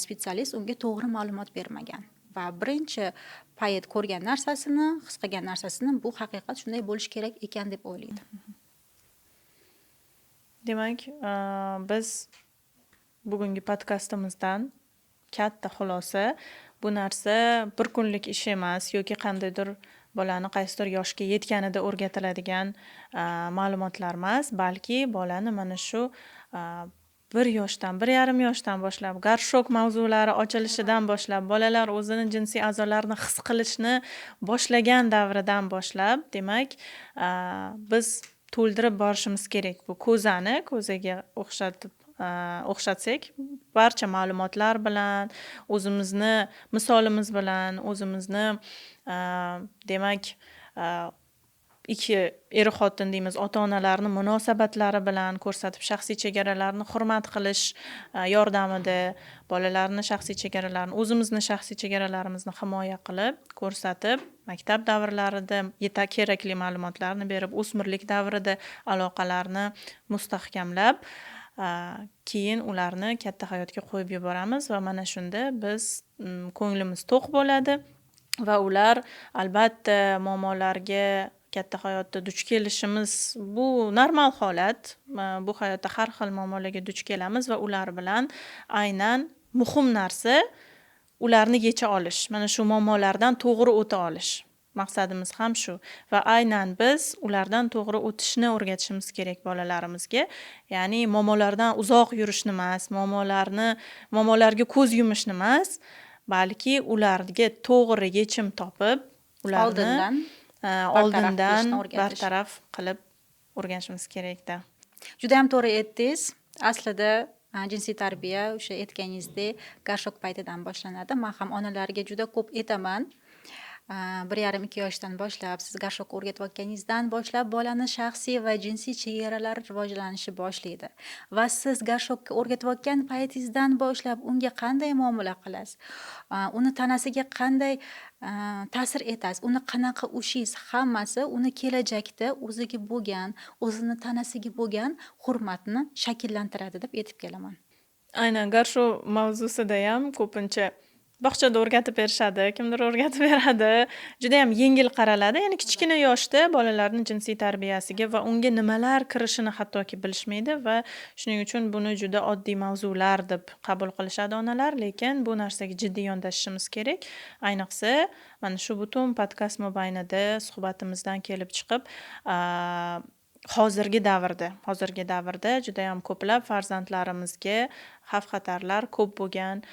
[SPEAKER 1] spetsialist unga to'g'ri ma'lumot bermagan. Va birinchi payt ko'rgan narsasini, his qilgan narsasini bu haqiqat shunday bo'lish kerak ekan deb o'ylaydi.
[SPEAKER 2] Demak, biz bugungi podkastimizdan katta xulosa, bu narsa bir kunlik ish emas yoki qandaydir bolani qaysidir yoshga yetganida o'rgatiladigan ma'lumotlar emas, balki bolani mana shu 1.5 yoshdan boshlab garshok mavzulari ochilishidan boshlab bolalar o'zini jinsiy a'zolarini his qilishni boshlagan davridan boshlab, demak, biz to'ldirib borishimiz kerak. Bu ko'zaga o'xshatsak, barcha ma'lumotlar bilan, o'zimizni misolimiz bilan, o'zimizni demak, ikki er-xotin deymiz, ota-onalarni munosabatlari bilan ko'rsatib, shaxsiy chegaralarni hurmat qilish yordamida bolalarni shaxsiy chegaralarini, o'zimizni shaxsiy chegaralarimizni himoya qilib, ko'rsatib, maktab davrlarida kerakli ma'lumotlarni berib, o'smirlik davrida aloqalarni mustahkamlab, keyin ularni katta hayotga qo'yib yuboramiz va mana shunda biz ko'nglimiz to'q bo'ladi va ular albatta muammolarga katta hayotda duch kelishimiz bu normal holat. Bu hayotda har xil muammolarga duch kelamiz va ular bilan aynan muhim narsa ularni yecha olish. Mana shu muammolardan to'g'ri o'ta olish. Maqsadimiz ham shu va aynan biz ulardan to'g'ri o'tishni o'rgatishimiz kerak bolalarimizga. Ya'ni muammolardan uzoq yurishni emas, muammolarga ko'z yumishni emas, balki ularga to'g'ri yechim topib, ularni oldindan bartaraf qilib o'rganishimiz kerak-da.
[SPEAKER 1] Juda ham to'g'ri aytdingiz. Aslida jinsiy tarbiya o'sha aytganingizdek garshok paytidan boshlanadi. Men ham onalarga juda ko'p aytaman. 1,5-2 yoshdan boshlab siz garshok o'rgatayotganingizdan boshlab bolani shaxsiy va jinsiy chegaralari rivojlanishi boshlaydi va siz garshokka o'rgatayotgan paytingizdan boshlab unga qanday muomala qilasiz, uni tanasiga qanday ta'sir etasiz, uni qanaqa ushingiz, hammasi uni kelajakda o'ziga bo'lgan, o'zini tanasiga bo'lgan hurmatni shakllantiradi deb aytib kelaman.
[SPEAKER 2] Aynan garshu mavzusida ham ko'pincha bog'chada o'rgatib berishadi, kimdir o'rgatib beradi. Juda ham yengil qaraladi. Ya'ni kichkina yoshda bolalarning jinsiy tarbiyasiga va unga nimalar kirishini hattoki bilishmaydi va shuning uchun buni juda oddiy mavzular deb qabul qilishadi onalar, lekin bu narsaga jiddiy yondashishimiz kerak. Ayniqsa, mana shu butun podkast mobaynida suhbatimizdan kelib chiqib, hozirgi davrda juda ham ko'plab farzandlarimizga xavf-xatarlar ko'p bo'lgan,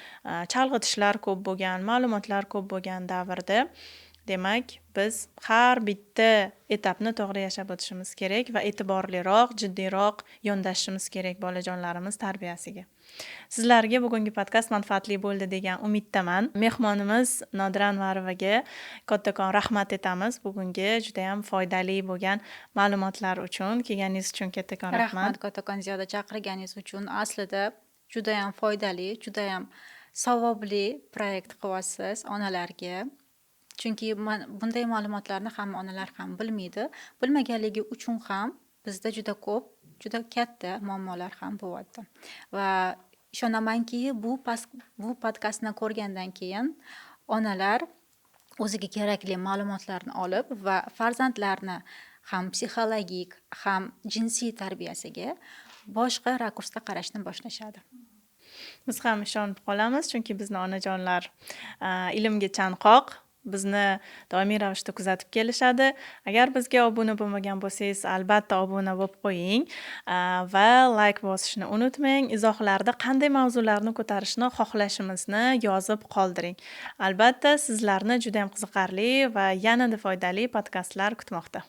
[SPEAKER 2] chalg'itishlar ko'p bo'lgan, ma'lumotlar ko'p bo'lgan davrda, demak, biz har bitta etapni to'g'ri yashab o'tishimiz kerak va e'tiborliroq, jiddiyroq yondashishimiz kerak bolajonlarimiz tarbiyasiga. Sizlarga bugungi podkast manfaatli bo'ldi degan umiddaman. Mehmonimiz Nodira Anvarovaga kattakon rahmat aytamiz. Bugungi juda ham foydali bo'lgan ma'lumotlar uchun, kelganingiz uchun kattakon rahmat.
[SPEAKER 1] Rahmat kattakon Ziyoda, chaqirganingiz uchun. Aslida juda ham foydali, juda ham savobli proyekt qilyapsiz onalarga. Chunki bunday ma'lumotlarni hamma onalar ham bilmaydi. Bilmaganligi uchun ham bizda juda ko'p, juda katta muammolar ham bo'lyapti. Va ishonamanki, bu podkastni ko'rgandan keyin onalar o'ziga kerakli ma'lumotlarni olib va farzandlarni ham psixologik, ham jinsiy tarbiyasiga boshqa rakursda qarashni boshlashadi.
[SPEAKER 2] Biz ham ishonib qolamiz, chunki bizni onajonlar ilmga chanqoq, bizni doimiy ravishda kuzatib kelishadi. Agar bizga obuna bo'lmagan bo'lsangiz, albatta obuna bo'lib qo'ying va like bosishni unutmang. Izohlarda qanday mavzularni ko'tarishni xohlashimizni yozib qoldiring. Albatta, sizlarni juda ham qiziqarli va yanada foydali podkastlar kutmoqda.